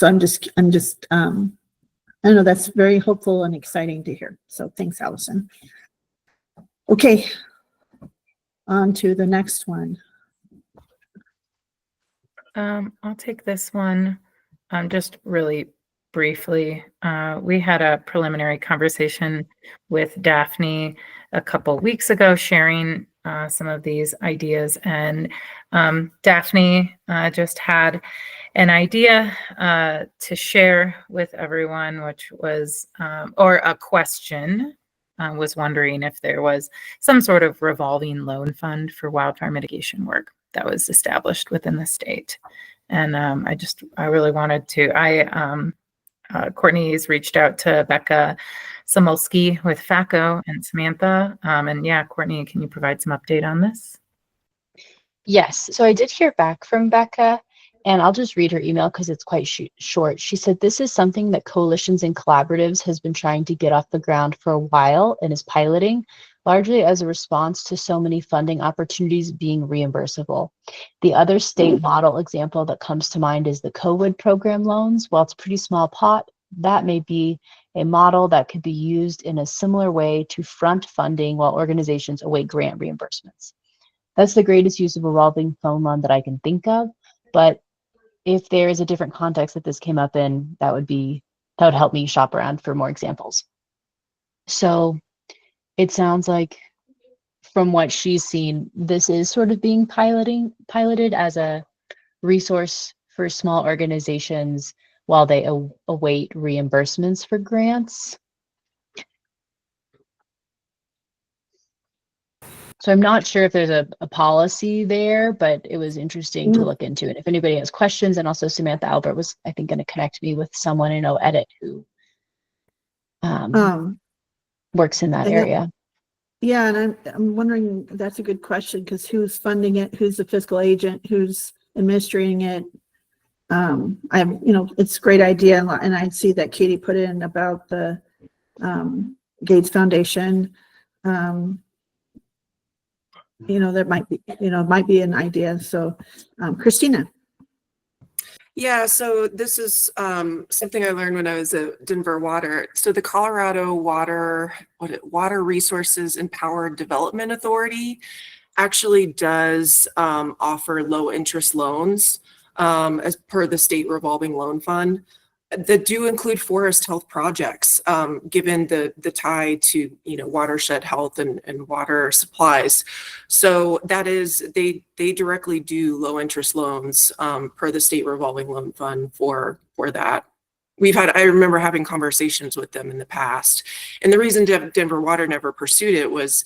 I'm just, I know that's very hopeful and exciting to hear. So thanks, Allison. Okay, on to the next one. I'll take this one just really briefly. We had a preliminary conversation with Daphne a couple weeks ago, sharing some of these ideas, and Daphne just had an idea to share with everyone, which was, or a question, was wondering if there was some sort of revolving loan fund for wildfire mitigation work that was established within the state. And I really wanted to, Courtney's reached out to Becca Samulski with FACO and Samantha. And yeah, Courtney, can you provide some update on this? Yes, so I did hear back from Becca, and I'll just read her email because it's quite short. She said, this is something that coalitions and collaboratives has been trying to get off the ground for a while and is piloting, largely as a response to so many funding opportunities being reimbursable. The other state model example that comes to mind is the COVID program loans. While it's a pretty small pot, that may be a model that could be used in a similar way to front funding while organizations await grant reimbursements. That's the greatest use of a revolving phone loan that I can think of, but if there is a different context that this came up in, that would help me shop around for more examples. So it sounds like from what she's seen, this is sort of being piloted as a resource for small organizations while they await reimbursements for grants. So I'm not sure if there's a policy there, but it was interesting to look into. And if anybody has questions, and also Samantha Albert was, I think, going to connect me with someone in OEdit who works in that area. Yeah, and I'm wondering, that's a good question, because who's funding it? Who's the fiscal agent? Who's administrating it? It's a great idea, and I see that Katie put in about the Gates Foundation. There might be an idea. So, Christina. Yeah, so this is something I learned when I was at Denver Water. So the Colorado Water Resources Empowered Development Authority actually does offer low interest loans as per the state revolving loan fund that do include forest health projects, given the tie to watershed health and water supplies. So that is, they directly do low interest loans per the state revolving loan fund for that. I remember having conversations with them in the past, and the reason Denver Water never pursued it was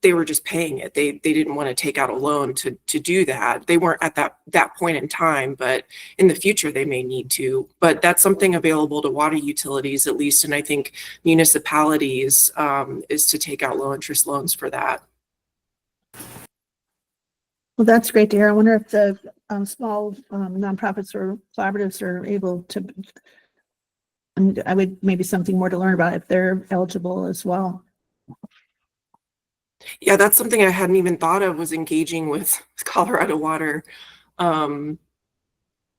they were just paying it. They didn't want to take out a loan to do that. They weren't at that point in time, but in the future they may need to. But that's something available to water utilities at least, and I think municipalities is to take out low interest loans for that. Well, that's great to hear. I wonder if the small nonprofits or collaboratives are able to And I would maybe something more to learn about if they're eligible as well. Yeah, that's something I hadn't even thought of, was engaging with Colorado Water,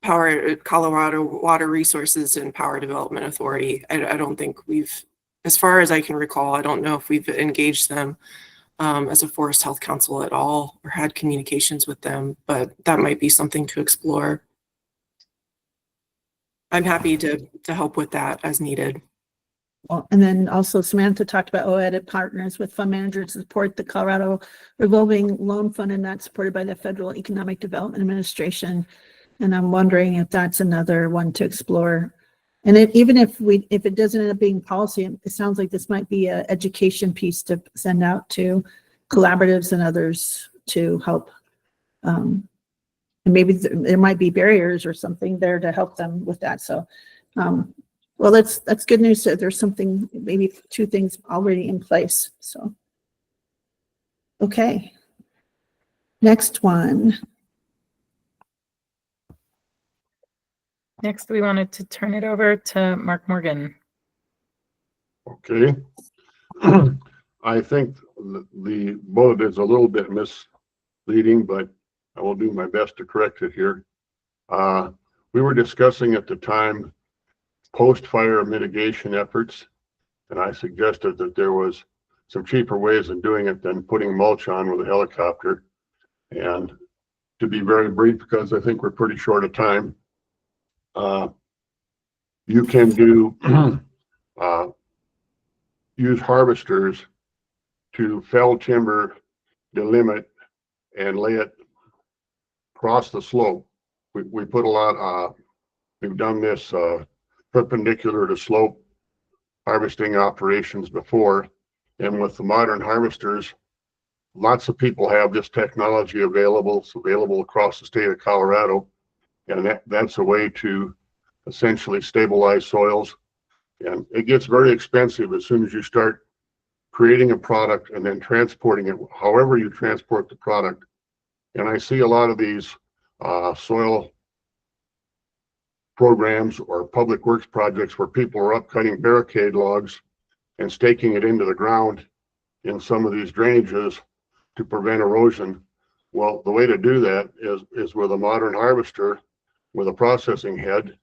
Colorado Water Resources and Power Development Authority. I don't think we've, as far as I can recall, I don't know if we've engaged them as a Forest Health Council at all or had communications with them, but that might be something to explore. I'm happy to help with that as needed. Well, and then also Samantha talked about OEDIT partners with fund managers to support the Colorado Revolving Loan Fund, and that's supported by the Federal Economic Development Administration. And I'm wondering if that's another one to explore. And even if it doesn't end up being policy, it sounds like this might be an education piece to send out to collaboratives and others to help. And maybe there might be barriers or something there to help them with that. So, well, that's good news that there's something, maybe 2 things already in place. So, okay. Next one. Next, we wanted to turn it over to Mark Morgan. Okay. I think the bullet is a little bit misleading, but I will do my best to correct it here. We were discussing at the time post-fire mitigation efforts, and I suggested that there was some cheaper ways of doing it than putting mulch on with a helicopter. And to be very brief, because I think we're pretty short of time, you can do use harvesters to fell timber, delimit, and lay it across the slope. We put a lot, we've done this perpendicular to slope harvesting operations before, and with the modern harvesters, lots of people have this technology available. It's available across the state of Colorado, and that's a way to essentially stabilize soils. And it gets very expensive as soon as you start creating a product and then transporting it, however you transport the product. And I see a lot of these soil programs or public works projects where people are up cutting barricade logs and staking it into the ground in some of these drainages to prevent erosion. Well, the way to do that is with a modern harvester with a processing head.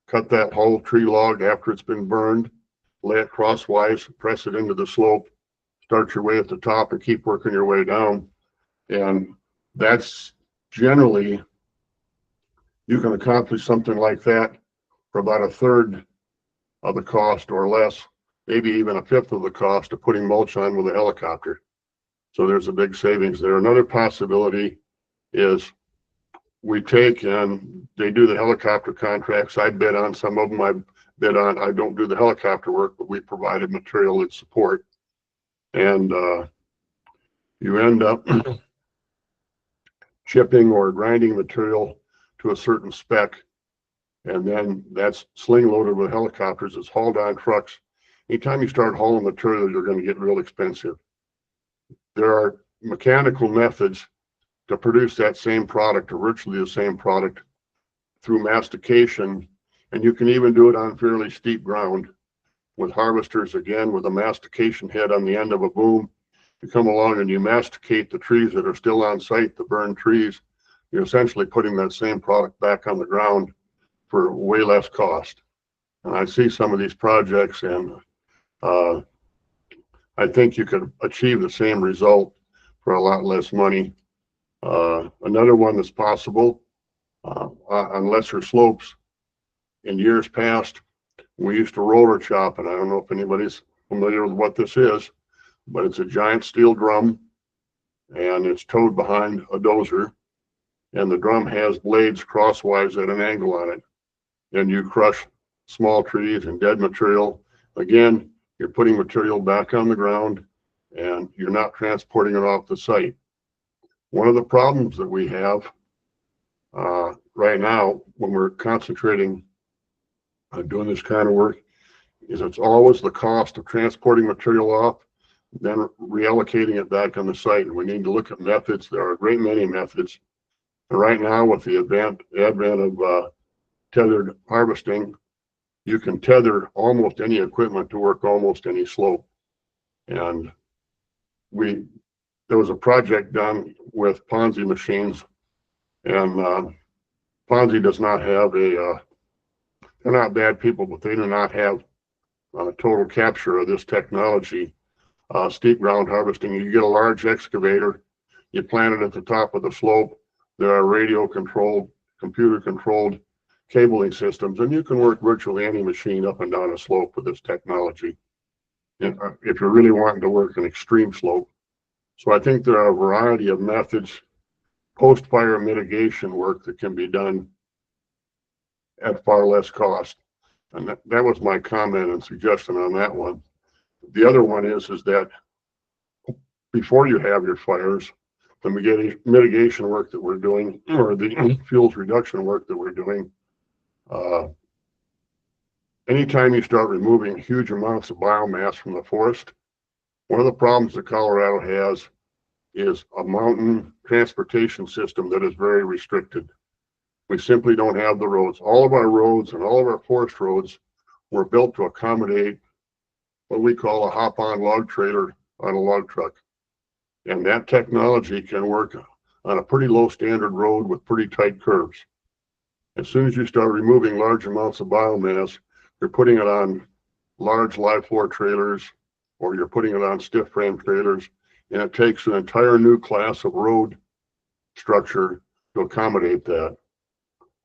Cut that whole tree log after it's been burned, lay it crosswise, press it into the slope, start your way at the top and keep working your way down. And that's generally, you can accomplish something like that for about 1/3 of the cost or less, maybe even 1/5 of the cost of putting mulch on with a helicopter. So there's a big savings there. Another possibility is we take and they do the helicopter contracts. I bid on some of them. I don't do the helicopter work, but we provided material and support. And you end up chipping or grinding material to a certain spec. And then that's sling loaded with helicopters. It's hauled on trucks. Anytime you start hauling material, you're going to get real expensive. There are mechanical methods to produce that same product or virtually the same product through mastication. And you can even do it on fairly steep ground with harvesters, again, with a mastication head on the end of a boom. You come along and you masticate the trees that are still on site, the burned trees. You're essentially putting that same product back on the ground for way less cost. And I see some of these projects, and I think you could achieve the same result for a lot less money. Another one that's possible on lesser slopes. In years past, we used to roller chop, and I don't know if anybody's familiar with what this is, but it's a giant steel drum, and it's towed behind a dozer, and the drum has blades crosswise at an angle on it. And you crush small trees and dead material. Again, you're putting material back on the ground, and you're not transporting it off the site. One of the problems that we have right now when we're concentrating on doing this kind of work is it's always the cost of transporting material off, then reallocating it back on the site. And we need to look at methods. There are a great many methods. And right now with the advent of tethered harvesting, you can tether almost any equipment to work almost any slope. And there was a project done with Ponzi machines, and Ponzi does not have they're not bad people, but they do not have total capture of this technology. Steep ground harvesting, you get a large excavator, you plant it at the top of the slope. There are radio controlled, computer controlled cabling systems, and you can work virtually any machine up and down a slope with this technology, if you're really wanting to work an extreme slope. So I think there are a variety of methods, post-fire mitigation work that can be done at far less cost. And that was my comment and suggestion on that one. The other one is that before you have your fires, the mitigation work that we're doing, or the fuels reduction work that we're doing, anytime you start removing huge amounts of biomass from the forest, one of the problems that Colorado has is a mountain transportation system that is very restricted. We simply don't have the roads. All of our roads and all of our forest roads were built to accommodate what we call a hop-on log trailer on a log truck. And that technology can work on a pretty low standard road with pretty tight curves. As soon as you start removing large amounts of biomass, you're putting it on large live floor trailers, or you're putting it on stiff frame trailers, and it takes an entire new class of road structure to accommodate that.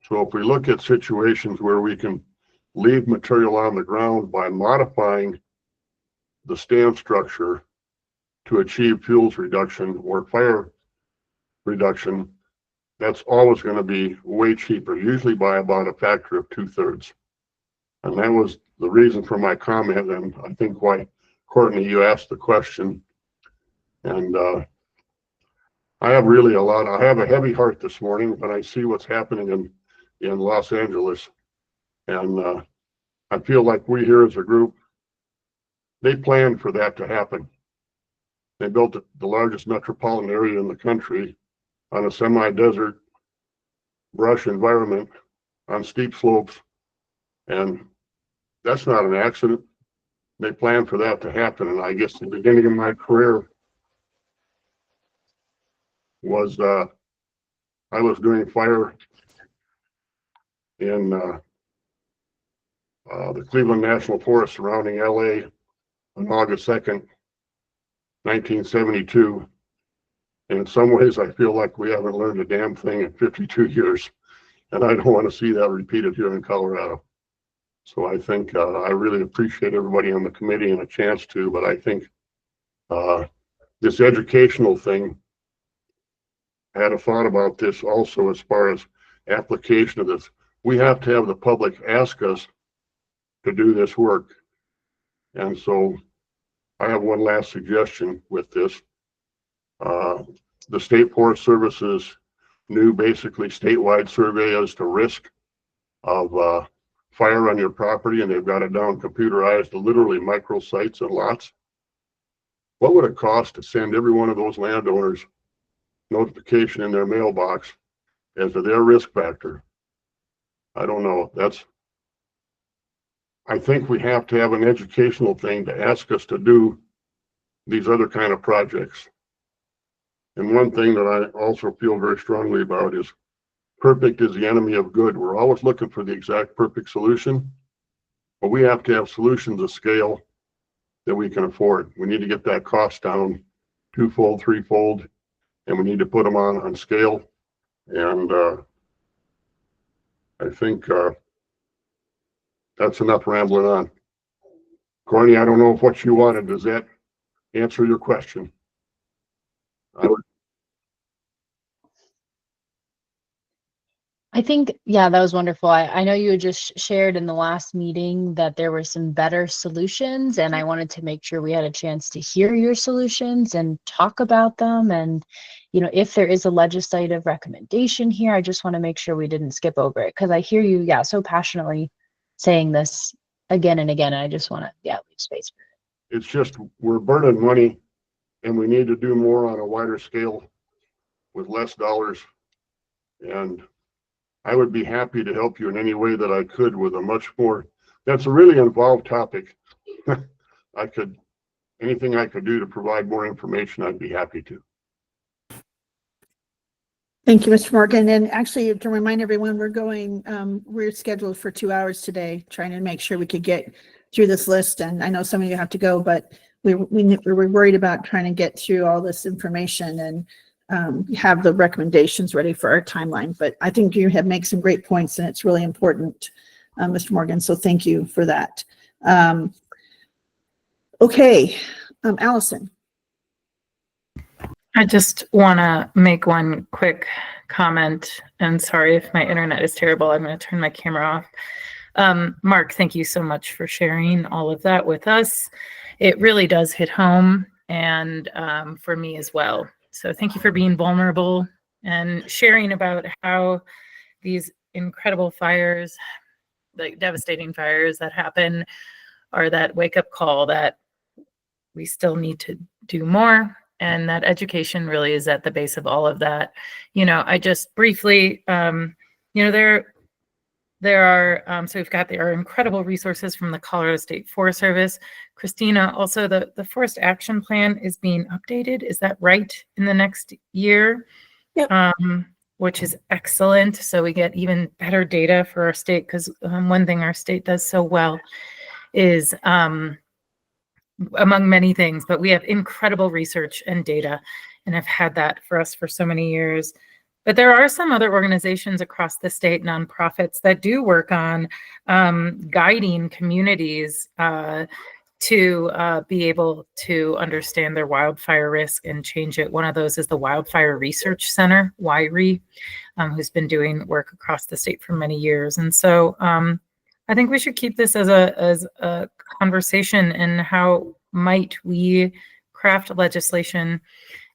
So if we look at situations where we can leave material on the ground by modifying the stand structure to achieve fuels reduction or fire reduction, that's always going to be way cheaper, usually by about a factor of 2/3. And that was the reason for my comment, and I think why, Courtney, you asked the question. And I have a heavy heart this morning when I see what's happening in Los Angeles. And I feel like we here as a group, they planned for that to happen. They built the largest metropolitan area in the country on a semi-desert brush environment on steep slopes. And that's not an accident. They planned for that to happen. And I guess the beginning of my career was I was doing fire in the Cleveland National Forest surrounding LA on August 2nd, 1972. And in some ways, I feel like we haven't learned a damn thing in 52 years. And I don't want to see that repeated here in Colorado. So I think I really appreciate everybody on the committee and a chance to, but I think this educational thing, I had a thought about this also as far as application of this. We have to have the public ask us to do this work. And so I have one last suggestion with this. The State Forest Service's new basically statewide survey as to risk of fire on your property, and they've got it down computerized to literally micro sites and lots. What would it cost to send every one of those landowners notification in their mailbox as to their risk factor? I don't know. I think we have to have an educational thing to ask us to do these other kind of projects. And one thing that I also feel very strongly about is perfect is the enemy of good. We're always looking for the exact perfect solution, but we have to have solutions of scale that we can afford. We need to get that cost down twofold, threefold, and we need to put them on scale. And I think that's enough rambling on. Courtney, I don't know if what you wanted, does that answer your question? I think, yeah, that was wonderful. I know you had just shared in the last meeting that there were some better solutions, and I wanted to make sure we had a chance to hear your solutions and talk about them. And, you know, if there is a legislative recommendation here, I just want to make sure we didn't skip over it, because I hear you, yeah, so passionately saying this again and again. And I just want to, yeah, leave space for it. It's just, we're burning money and we need to do more on a wider scale with less dollars. And I would be happy to help you in any way that I could with a much more that's a really involved topic. Anything I could do to provide more information, I'd be happy to. Thank you, Mr. Morgan. And actually, to remind everyone, we're scheduled for 2 hours today, trying to make sure we could get through this list. And I know some of you have to go, but we were worried about trying to get through all this information and have the recommendations ready for our timeline. But I think you have made some great points, and it's really important, Mr. Morgan. So thank you for that. Okay, Allison. I just want to make one quick comment, and sorry if my internet is terrible. I'm going to turn my camera off. Mark, thank you so much for sharing all of that with us. It really does hit home, and for me as well. So thank you for being vulnerable and sharing about how these incredible fires, like devastating fires that happen, are that wake-up call that we still need to do more. And that education really is at the base of all of that. You know, I just briefly, there are, so there are incredible resources from the Colorado State Forest Service. Christina, also the Forest Action Plan is being updated. Is that right? In the next year? Yep. Which is excellent. So we get even better data for our state, because one thing our state does so well is, among many things, but we have incredible research and data, and have had that for us for so many years. But there are some other organizations across the state, nonprofits, that do work on guiding communities to be able to understand their wildfire risk and change it. One of those is the Wildfire Research Center, WIRE, who's been doing work across the state for many years. And so I think we should keep this as a conversation in how might we craft legislation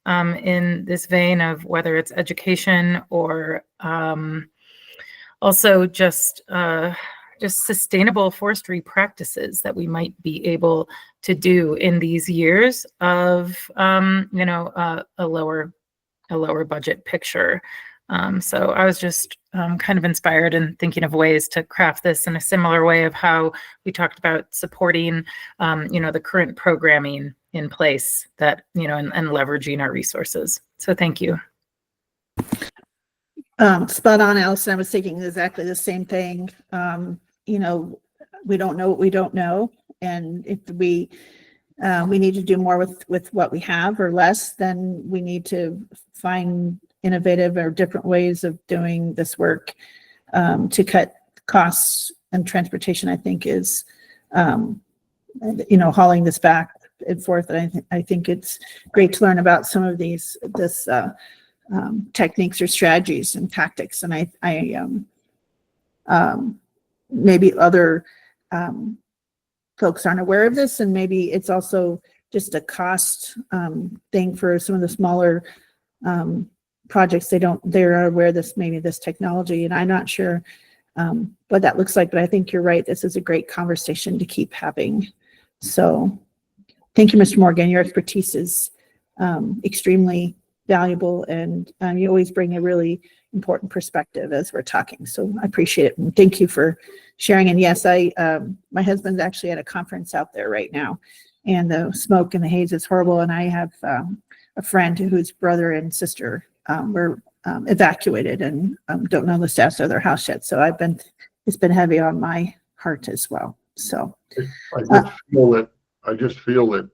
in this vein of whether it's education or also just sustainable forestry practices that we might be able to do in these years of a lower budget picture. So I was just kind of inspired and thinking of ways to craft this in a similar way of how we talked about supporting, the current programming in place that, and leveraging our resources. So thank you. Spot on, Allison. I was thinking exactly the same thing. We don't know what we don't know. And if we need to do more with what we have or less, then we need to find innovative or different ways of doing this work to cut costs. And transportation, I think, is hauling this back and forth. And I think it's great to learn about some of this techniques or strategies and tactics. And I maybe other folks aren't aware of this, and maybe it's also just a cost thing for some of the smaller projects. They're aware of this technology, and I'm not sure what that looks like, but I think you're right. This is a great conversation to keep having. So thank you, Mr. Morgan. Your expertise is extremely valuable, and you always bring a really important perspective as we're talking. So I appreciate it. And thank you for sharing. And yes, my husband's actually at a conference out there right now, and the smoke and the haze is horrible. And I have a friend whose brother and sister were evacuated and don't know the status of their house yet. So it's been heavy on my heart as well. So I just feel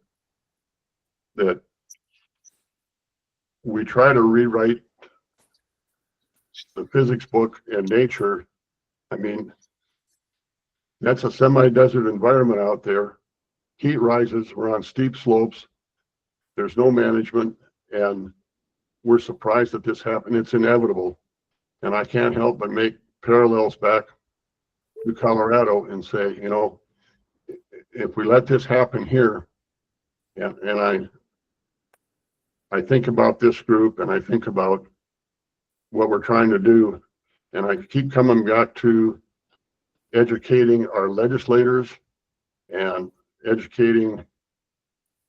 that we try to rewrite the physics book and nature. I mean, that's a semi-desert environment out there. Heat rises, we're on steep slopes. There's no management, and we're surprised that this happened. It's inevitable. And I can't help but make parallels back to Colorado and say, if we let this happen here, and I think about this group, and I think about what we're trying to do, and I keep coming back to educating our legislators and educating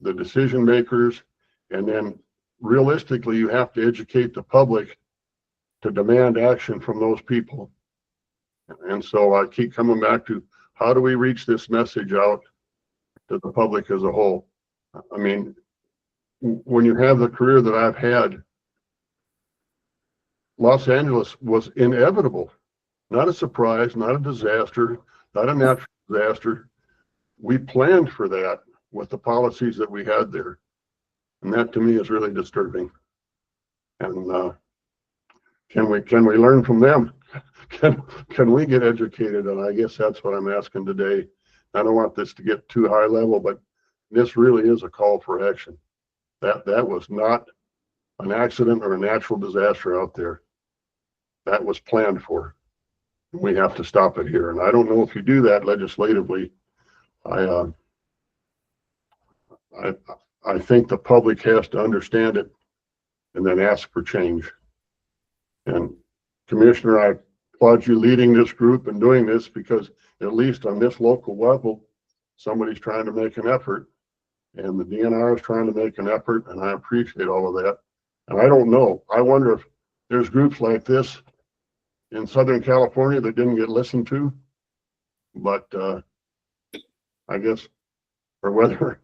the decision makers, and then realistically, you have to educate the public to demand action from those people. And so I keep coming back to how do we reach this message out to the public as a whole? I mean, when you have the career that I've had, Los Angeles was inevitable, not a surprise, not a disaster, not a natural disaster. We planned for that with the policies that we had there. And that to me is really disturbing. And can we learn from them? Can we get educated? And I guess that's what I'm asking today. I don't want this to get too high level, but this really is a call for action. That was not an accident or a natural disaster out there. That was planned for. We have to stop it here. And I don't know if you do that legislatively. I think the public has to understand it and then ask for change. And Commissioner, I applaud you leading this group and doing this, because at least on this local level, somebody's trying to make an effort, and the DNR is trying to make an effort, and I appreciate all of that. And I don't know, I wonder if there's groups like this in Southern California that didn't get listened to, but I guess, or whether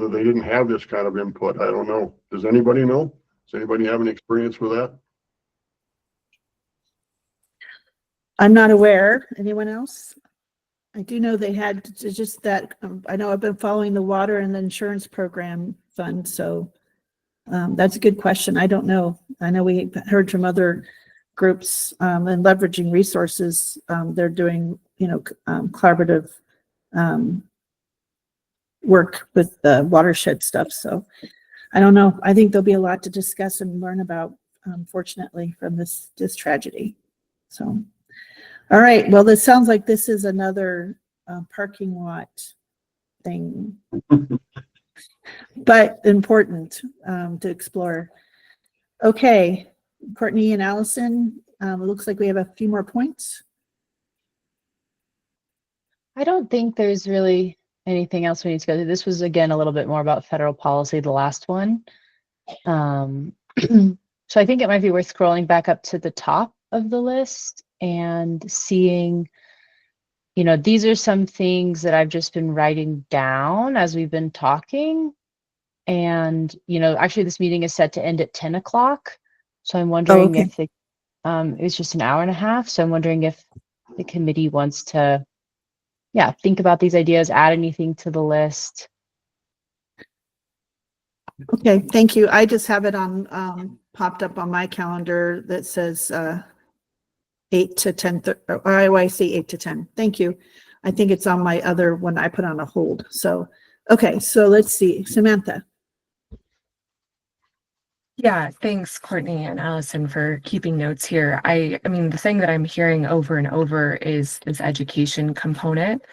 they didn't have this kind of input, I don't know. Does anybody know? Does anybody have any experience with that? I'm not aware. Anyone else? I do know they had just that. I know I've been following the water and the insurance program fund. So that's a good question. I don't know. I know we heard from other groups and leveraging resources. They're doing, collaborative work with the watershed stuff. So I don't know. I think there'll be a lot to discuss and learn about, fortunately, from this tragedy. So. All right. Well, this sounds like this is another parking lot thing, but important to explore. Okay, Courtney and Allison, it looks like we have a few more points. I don't think there's really anything else we need to go through. This was, again, a little bit more about federal policy, the last one. So I think it might be worth scrolling back up to the top of the list and seeing, these are some things that I've just been writing down as we've been talking. And, actually this meeting is set to end at 10 o'clock. So I'm wondering if it's just an hour and a half. So I'm wondering if the committee wants to, think about these ideas, add anything to the list. Okay, thank you. I just have it on, popped up on my calendar that says 8 to 10, I see 8 to 10. Thank you. I think it's on my other one I put on a hold. So, okay, so let's see. Samantha. Yeah, thanks, Courtney and Allison, for keeping notes here. I mean, the thing that I'm hearing over and over is this education component.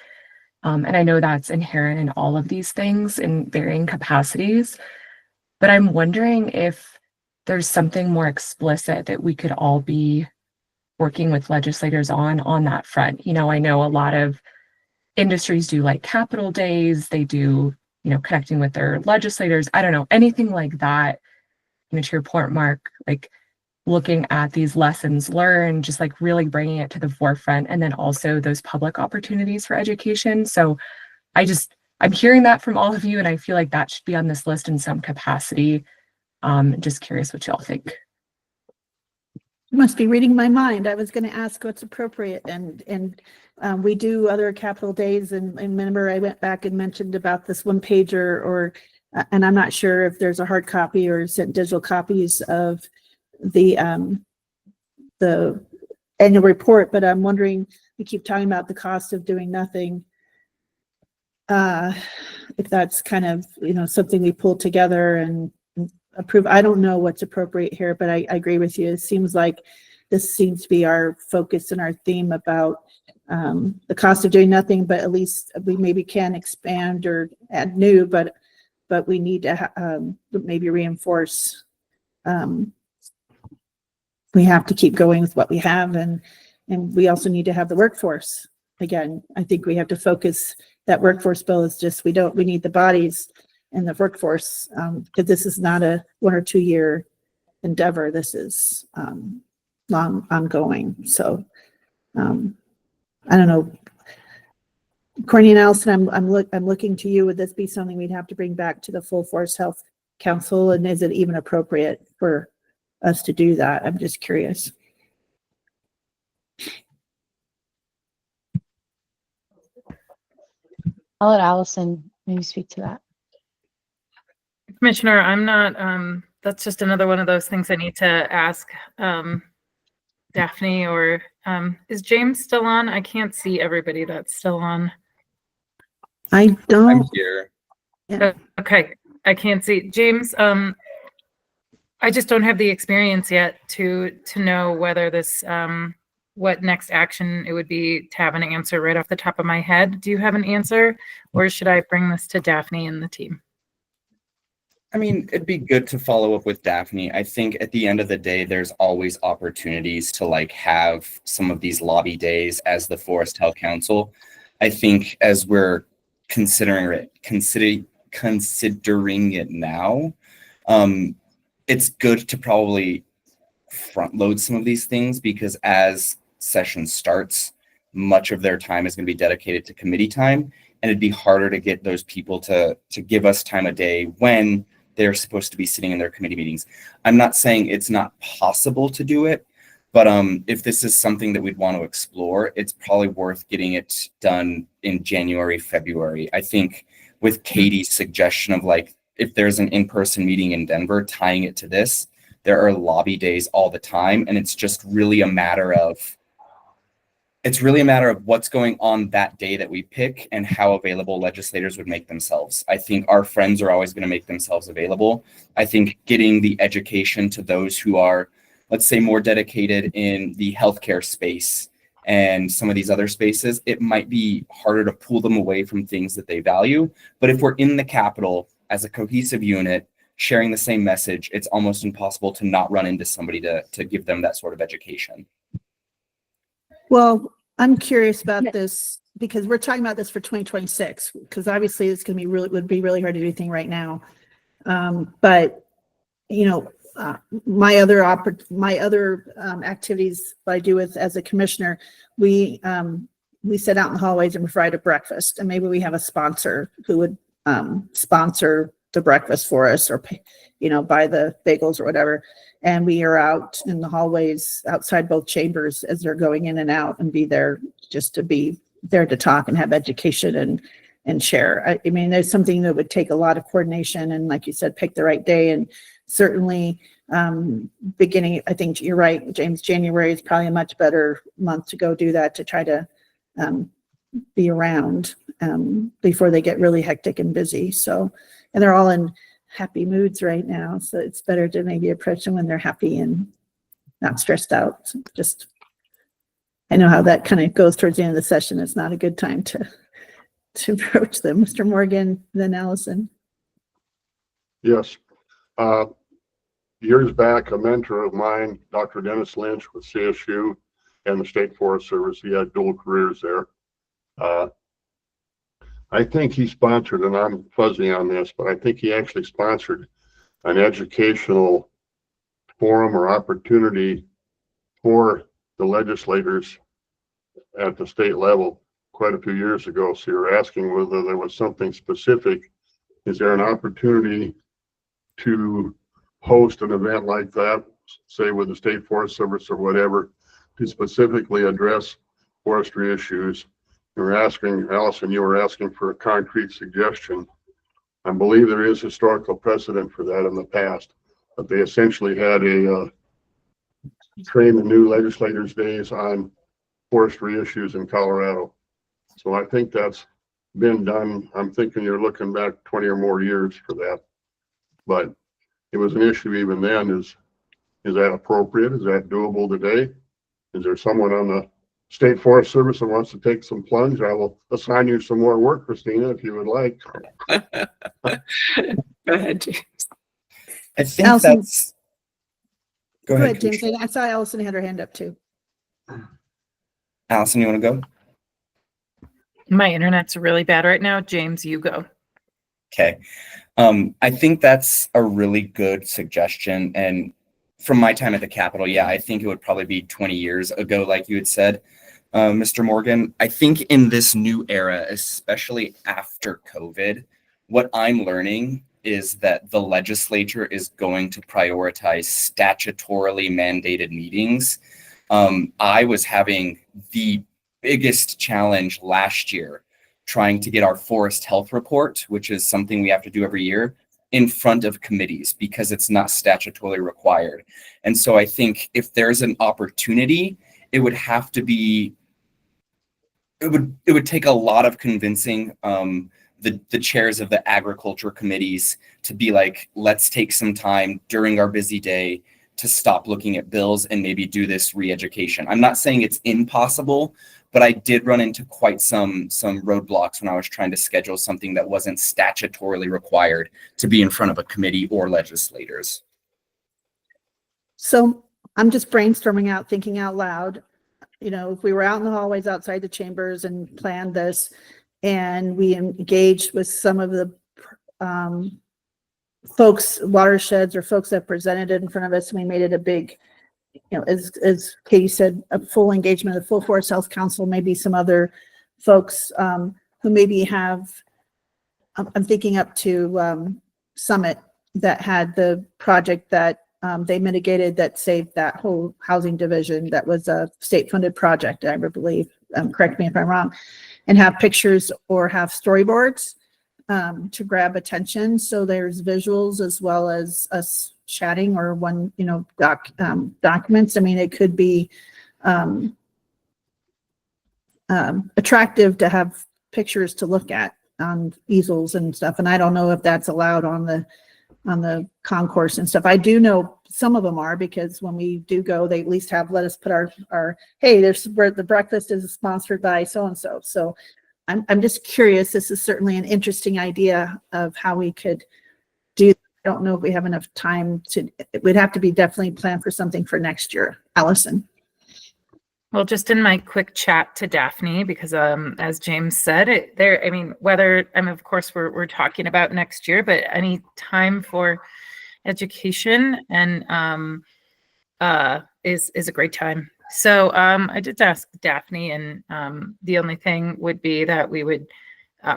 And I know that's inherent in all of these things in varying capacities, but I'm wondering if there's something more explicit that we could all be working with legislators on that front. I know a lot of industries do like capital days, they do, connecting with their legislators. I don't know, anything like that. To your point, Mark, like looking at these lessons learned, just like really bringing it to the forefront, and then also those public opportunities for education. So I'm hearing that from all of you, and I feel like that should be on this list in some capacity. Just curious what y'all think. You must be reading my mind. I was going to ask what's appropriate, and we do other capital days, and remember I went back and mentioned about this one pager, and I'm not sure if there's a hard copy or sent digital copies of the annual report, but I'm wondering, we keep talking about the cost of doing nothing. If that's kind of, something we pull together and approve. I don't know what's appropriate here, but I agree with you. It seems like this seems to be our focus and our theme about the cost of doing nothing, but at least we maybe can expand or add new, but we need to maybe reinforce. We have to keep going with what we have, and we also need to have the workforce. Again, I think we have to focus. That workforce bill is just, we need the bodies and the workforce, because this is not a 1 or 2 year endeavor. This is long ongoing. So I don't know. Courtney and Allison, I'm looking to you. Would this be something we'd have to bring back to the full Forest Health Council? And is it even appropriate for us to do that? I'm just curious. I'll let Allison maybe speak to that. Commissioner, I'm not, that's just another one of those things I need to ask Daphne or, is James still on? I can't see everybody that's still on. I I'm don't, here. Okay, I can't see. James, I just don't have the experience yet to know whether this, what next action it would be to have an answer right off the top of my head. Do you have an answer, or should I bring this to Daphne and the team? I mean, it'd be good to follow up with Daphne. I think at the end of the day, there's always opportunities to like have some of these lobby days as the Forest Health Council. I think as we're considering it now, it's good to probably front load some of these things, because as session starts, much of their time is going to be dedicated to committee time, and it'd be harder to get those people to give us time of day when they're supposed to be sitting in their committee meetings. I'm not saying it's not possible to do it, but if this is something that we'd want to explore, it's probably worth getting it done in January, February. I think with Katie's suggestion of like, if there's an in-person meeting in Denver, tying it to this, there are lobby days all the time. And it's just really a matter of, what's going on that day that we pick and how available legislators would make themselves. I think our friends are always going to make themselves available. I think getting the education to those who are, let's say, more dedicated in the healthcare space and some of these other spaces, it might be harder to pull them away from things that they value. But if we're in the Capitol as a cohesive unit, sharing the same message, it's almost impossible to not run into somebody to give them that sort of education. well, I'm curious about this because we're talking about this for 2026, because obviously it's going to be would be really hard to do anything right now. But you know, my other activities I do as a commissioner, we sit out in the hallways and we provide a breakfast, and maybe we have a sponsor who would sponsor the breakfast for us, or buy the bagels or whatever. And we are out in the hallways outside both chambers as they're going in and out, and be there just to be there to talk and have education and share. I mean, there's something that would take a lot of coordination, and like you said, pick the right day. And certainly beginning, I think you're right, James, January is probably a much better month to go do that, to try to be around before they get really hectic and busy. So, and they're all in happy moods right now, so it's better to maybe approach them when they're happy and not stressed out. So just, I know how that kind of goes towards the end of the session. It's not a good time to approach them. Mr. Morgan, then Allison. Yes. Years back, a mentor of mine, Dr. Dennis Lynch with CSU and the State Forest Service, he had dual careers there. I think he sponsored, and I'm fuzzy on this, but I think he actually sponsored an educational forum or opportunity for the legislators at the state level quite a few years ago. So you're asking whether there was something specific. Is there an opportunity to host an event like that, say with the State Forest Service or whatever, to specifically address forestry issues? You were asking, Allison, you were asking for a concrete suggestion. I believe there is historical precedent for that in the past, but they essentially had a train the new legislators days on forestry issues in Colorado. So I think that's been done. I'm thinking you're looking back 20 or more years for that, but it was an issue even then. Is that appropriate? Is that doable today? Is there someone on the State Forest Service that wants to take some plunge? I will assign you some more work, Christina, if you would like. Go ahead, James. I think Allison, that's. Go ahead, Commissioner. James. I saw Allison had her hand up too. Allison, you want to go? My internet's really bad right now. James, you go. Okay. I think that's a really good suggestion. And from my time at the Capitol, yeah, I think it would probably be 20 years ago, like you had said, Mr. Morgan. I think in this new era, especially after COVID, what I'm learning is that the legislature is going to prioritize statutorily mandated meetings. I was having the biggest challenge last year trying to get our forest health report, which is something we have to do every year, in front of committees because it's not statutorily required. And so I think if there's an opportunity, it would have to be, it would take a lot of convincing the chairs of the agriculture committees to be like, let's take some time during our busy day to stop looking at bills and maybe do this re-education. I'm not saying it's impossible, but I did run into quite some roadblocks when I was trying to schedule something that wasn't statutorily required to be in front of a committee or legislators. So I'm just brainstorming out, thinking out loud. You know, if we were out in the hallways outside the chambers and planned this, and we engaged with some of the folks, watersheds or folks that presented it in front of us, and we made it a big, you know, as Katie said, a full engagement of the full Forest Health Council, maybe some other folks who maybe have, I'm thinking up to Summit that had the project that they mitigated that saved that whole housing division. That was a state-funded project, I believe. Correct me if I'm wrong. And have pictures or have storyboards to grab attention. So there's visuals as well as us chatting or one, you know, documents. I mean, it could be attractive to have pictures to look at on easels and stuff. And I don't know if that's allowed on the concourse and stuff. I do know some of them are, because when we do go, they at least have let us put our hey, there's where the breakfast is sponsored by so and so. So I'm just curious. This is certainly an interesting idea of how we could do. I don't know if we have enough time to. It would have to be definitely planned for something for next year. Allison. Well, just in my quick chat to Daphne, because as James said, I mean, whether, I mean, of course, we're talking about next year, but any time for education and is a great time. So I did ask Daphne, and the only thing would be that we would,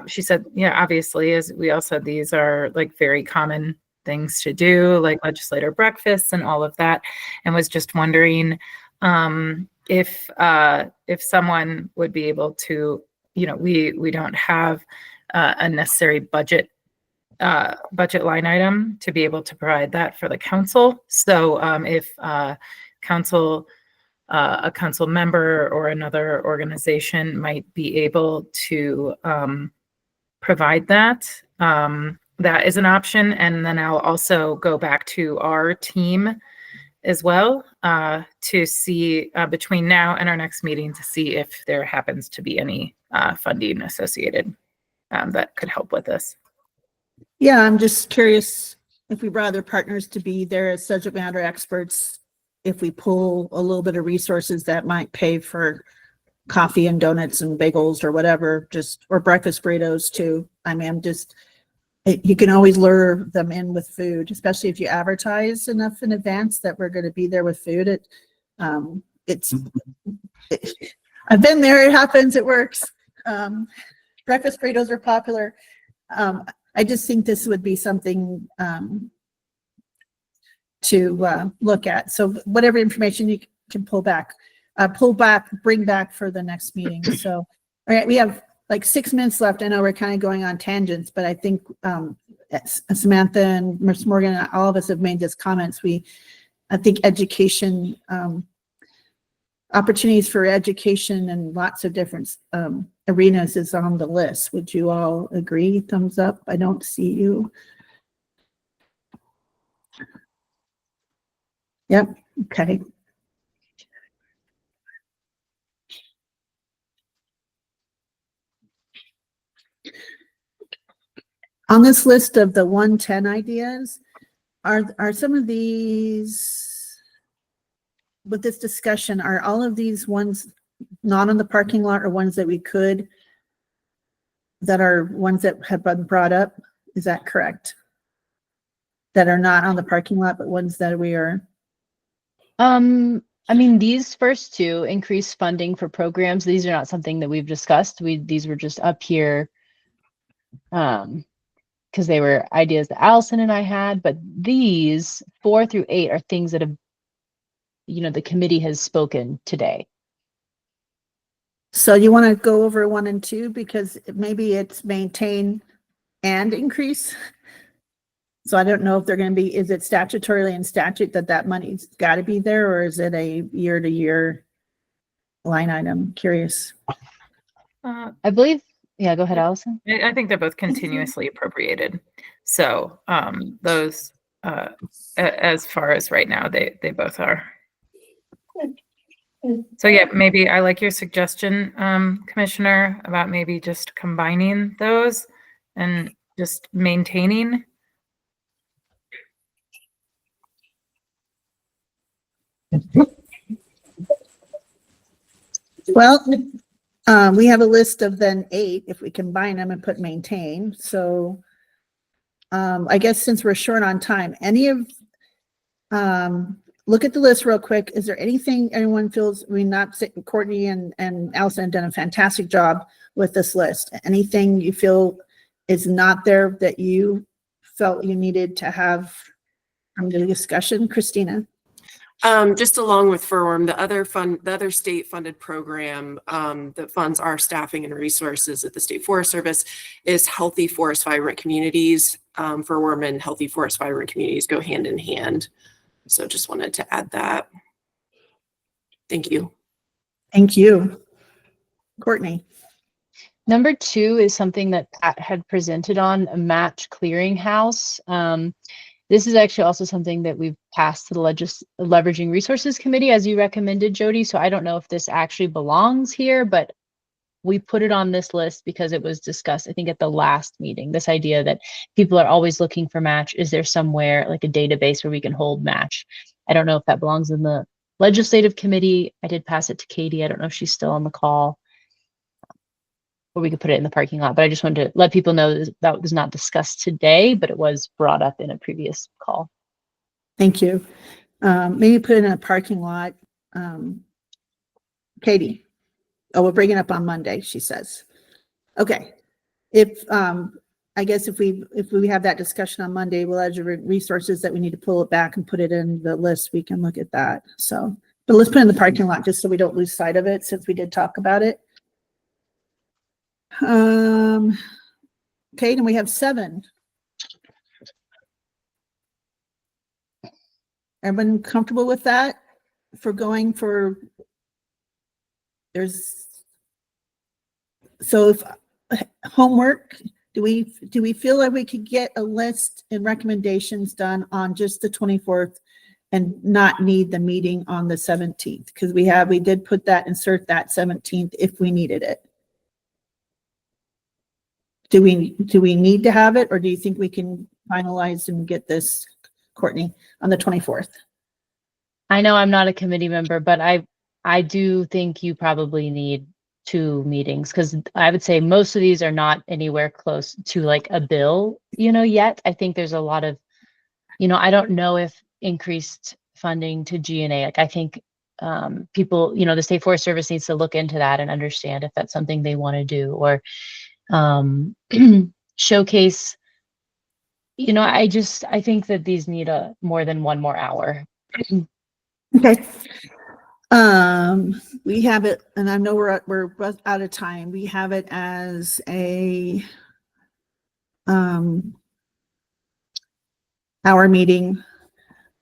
she said, yeah, obviously, as we all said, these are like very common things to do, like legislator breakfasts and all of that, and was just wondering if someone would be able to, you know, we don't have a necessary budget line item to be able to provide that for the council. So if a council member or another organization might be able to provide that, that is an option. And then I'll also go back to our team as well to see between now and our next meeting to see if there happens to be any funding associated that could help with this. Yeah, I'm just curious if we brought other partners to be there as subject matter experts, if we pull a little bit of resources that might pay for coffee and donuts and bagels or whatever, just, or breakfast burritos too. I mean, I'm just, you can always lure them in with food, especially if you advertise enough in advance that we're going to be there with food. I've been there. It happens. It works. Breakfast burritos are popular. I just think this would be something to look at. So whatever information you can bring back for the next meeting. So, all right, we have like 6 minutes left. I know we're kind of going on tangents, but I think Samantha and Ms. Morgan and all of us have made these comments. I think education, opportunities for education and lots of different arenas is on the list. Would you all agree? Thumbs up. I don't see you. Yep. Okay. On this list of the 110 ideas, are some of these, with this discussion, are all of these ones not on the parking lot or ones that we could, that are ones that have been brought up? Is that correct? That are not on the parking lot, but ones that we are I mean, these first two, increased funding for programs, these are not something that we've discussed. These were just up here because they were ideas that Allison and I had, but these 4 through 8 are things that have, the committee has spoken today. So you want to go over 1 and 2 because maybe it's maintain and increase. So I don't know if they're going to be, is it statutorily in statute that money's got to be there, or is it a year-to-year line item? Curious. I believe, yeah, go ahead, Allison. I think they're both continuously appropriated. So those, as far as right now, they both are. So yeah, maybe I like your suggestion, Commissioner, about maybe just combining those and just maintaining. Well, we have a list of then 8 if we combine them and put maintain. So I guess since we're short on time, look at the list real quick. Is there anything anyone feels, Courtney and Allison have done a fantastic job with this list. Anything you feel is not there that you felt you needed to have from the discussion? Christina? Just along with FIRWORM, the other state funded program that funds our staffing and resources at the State Forest Service is Healthy Forest Vibrant Communities. FIRWORM and Healthy Forest Vibrant Communities go hand in hand. So just wanted to add that. Thank you. Thank you. Courtney? Number 2 is something that Pat had presented on, a match clearinghouse. This is actually also something that we've passed to the Leveraging Resources Committee, as you recommended, Jody. So I don't know if this actually belongs here, but we put it on this list because it was discussed, I think, at the last meeting. This idea that people are always looking for match. Is there somewhere like a database where we can hold match? I don't know if that belongs in the legislative committee. I did pass it to Katie. I don't know if she's still on the call. Or we could put it in the parking lot, but I just wanted to let people know that was not discussed today, but it was brought up in a previous call. Thank you. Maybe put it in a parking lot. Katie? Oh, we'll bring it up on Monday, she says. Okay. I guess if we have that discussion on Monday, we'll add your resources that we need to pull it back and put it in the list. We can look at that. So, but let's put it in the parking lot just so we don't lose sight of it, since we did talk about it. Okay, and we have 7. Everyone comfortable with that? For going for, so if homework, do we feel like we could get a list and recommendations done on just the 24th and not need the meeting on the 17th? Because we did insert that 17th if we needed it. Do we need to have it, or do you think we can finalize and get this, Courtney, on the 24th? I know I'm not a committee member, but I do think you probably need 2 meetings, because I would say most of these are not anywhere close to like a bill, yet. I think there's a lot of, I don't know if increased funding to GNA, like I think people, the State Forest Service needs to look into that and understand if that's something they want to do, or showcase, I think that these need more than one more hour. Okay. We have it, and I know we're out of time. We have it as a hour meeting.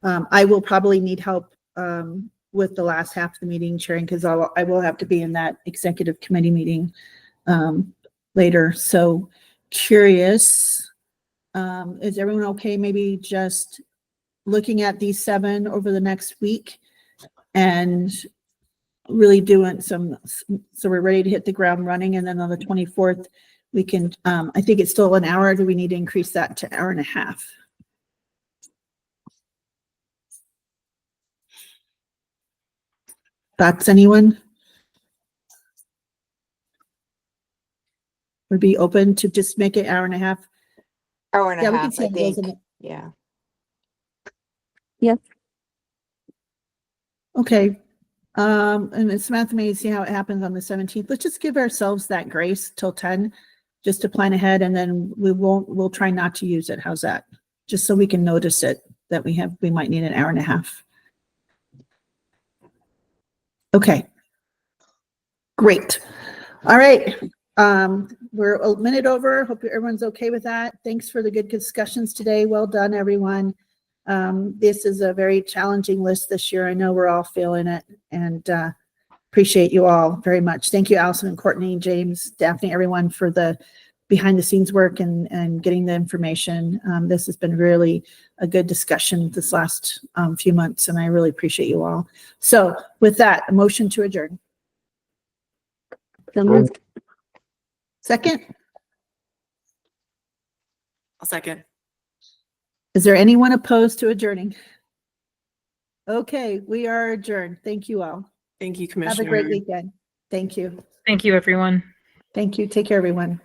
I will probably need help with the last half of the meeting, Sharon, because I will have to be in that executive committee meeting later. So curious, is everyone okay? Maybe just looking at these 7 over the next week and really doing so we're ready to hit the ground running. And then on the 24th, we can, I think it's still an hour. Do we need to increase that to 1.5 hours? Thoughts, anyone? Would be open to just make it 1.5 hours? Hour and a Yeah, we half, can say I it goes think. in Yeah. Yes. Okay. And then Samantha may see how it happens on the 17th. Let's just give ourselves that grace till 10, just to plan ahead, and then we'll try not to use it. How's that? Just so we can notice it, that we might need an hour and a half. Okay. Great. All right. We're a minute over. Hope everyone's okay with that. Thanks for the good discussions today. Well done, everyone. This is a very challenging list this year. I know we're all feeling it, and appreciate you all very much. Thank you, Allison and Courtney, James, Daphne, everyone for the behind the scenes work and getting the information. This has been really a good discussion this last few months, and I really appreciate you all. So with that, a motion to adjourn. Second? I'll second. Is there anyone opposed to adjourning? Okay, we are adjourned. Thank you all. Thank you, Have Commissioner. a great weekend. Thank you. Thank you, everyone. Thank you. Take care, everyone.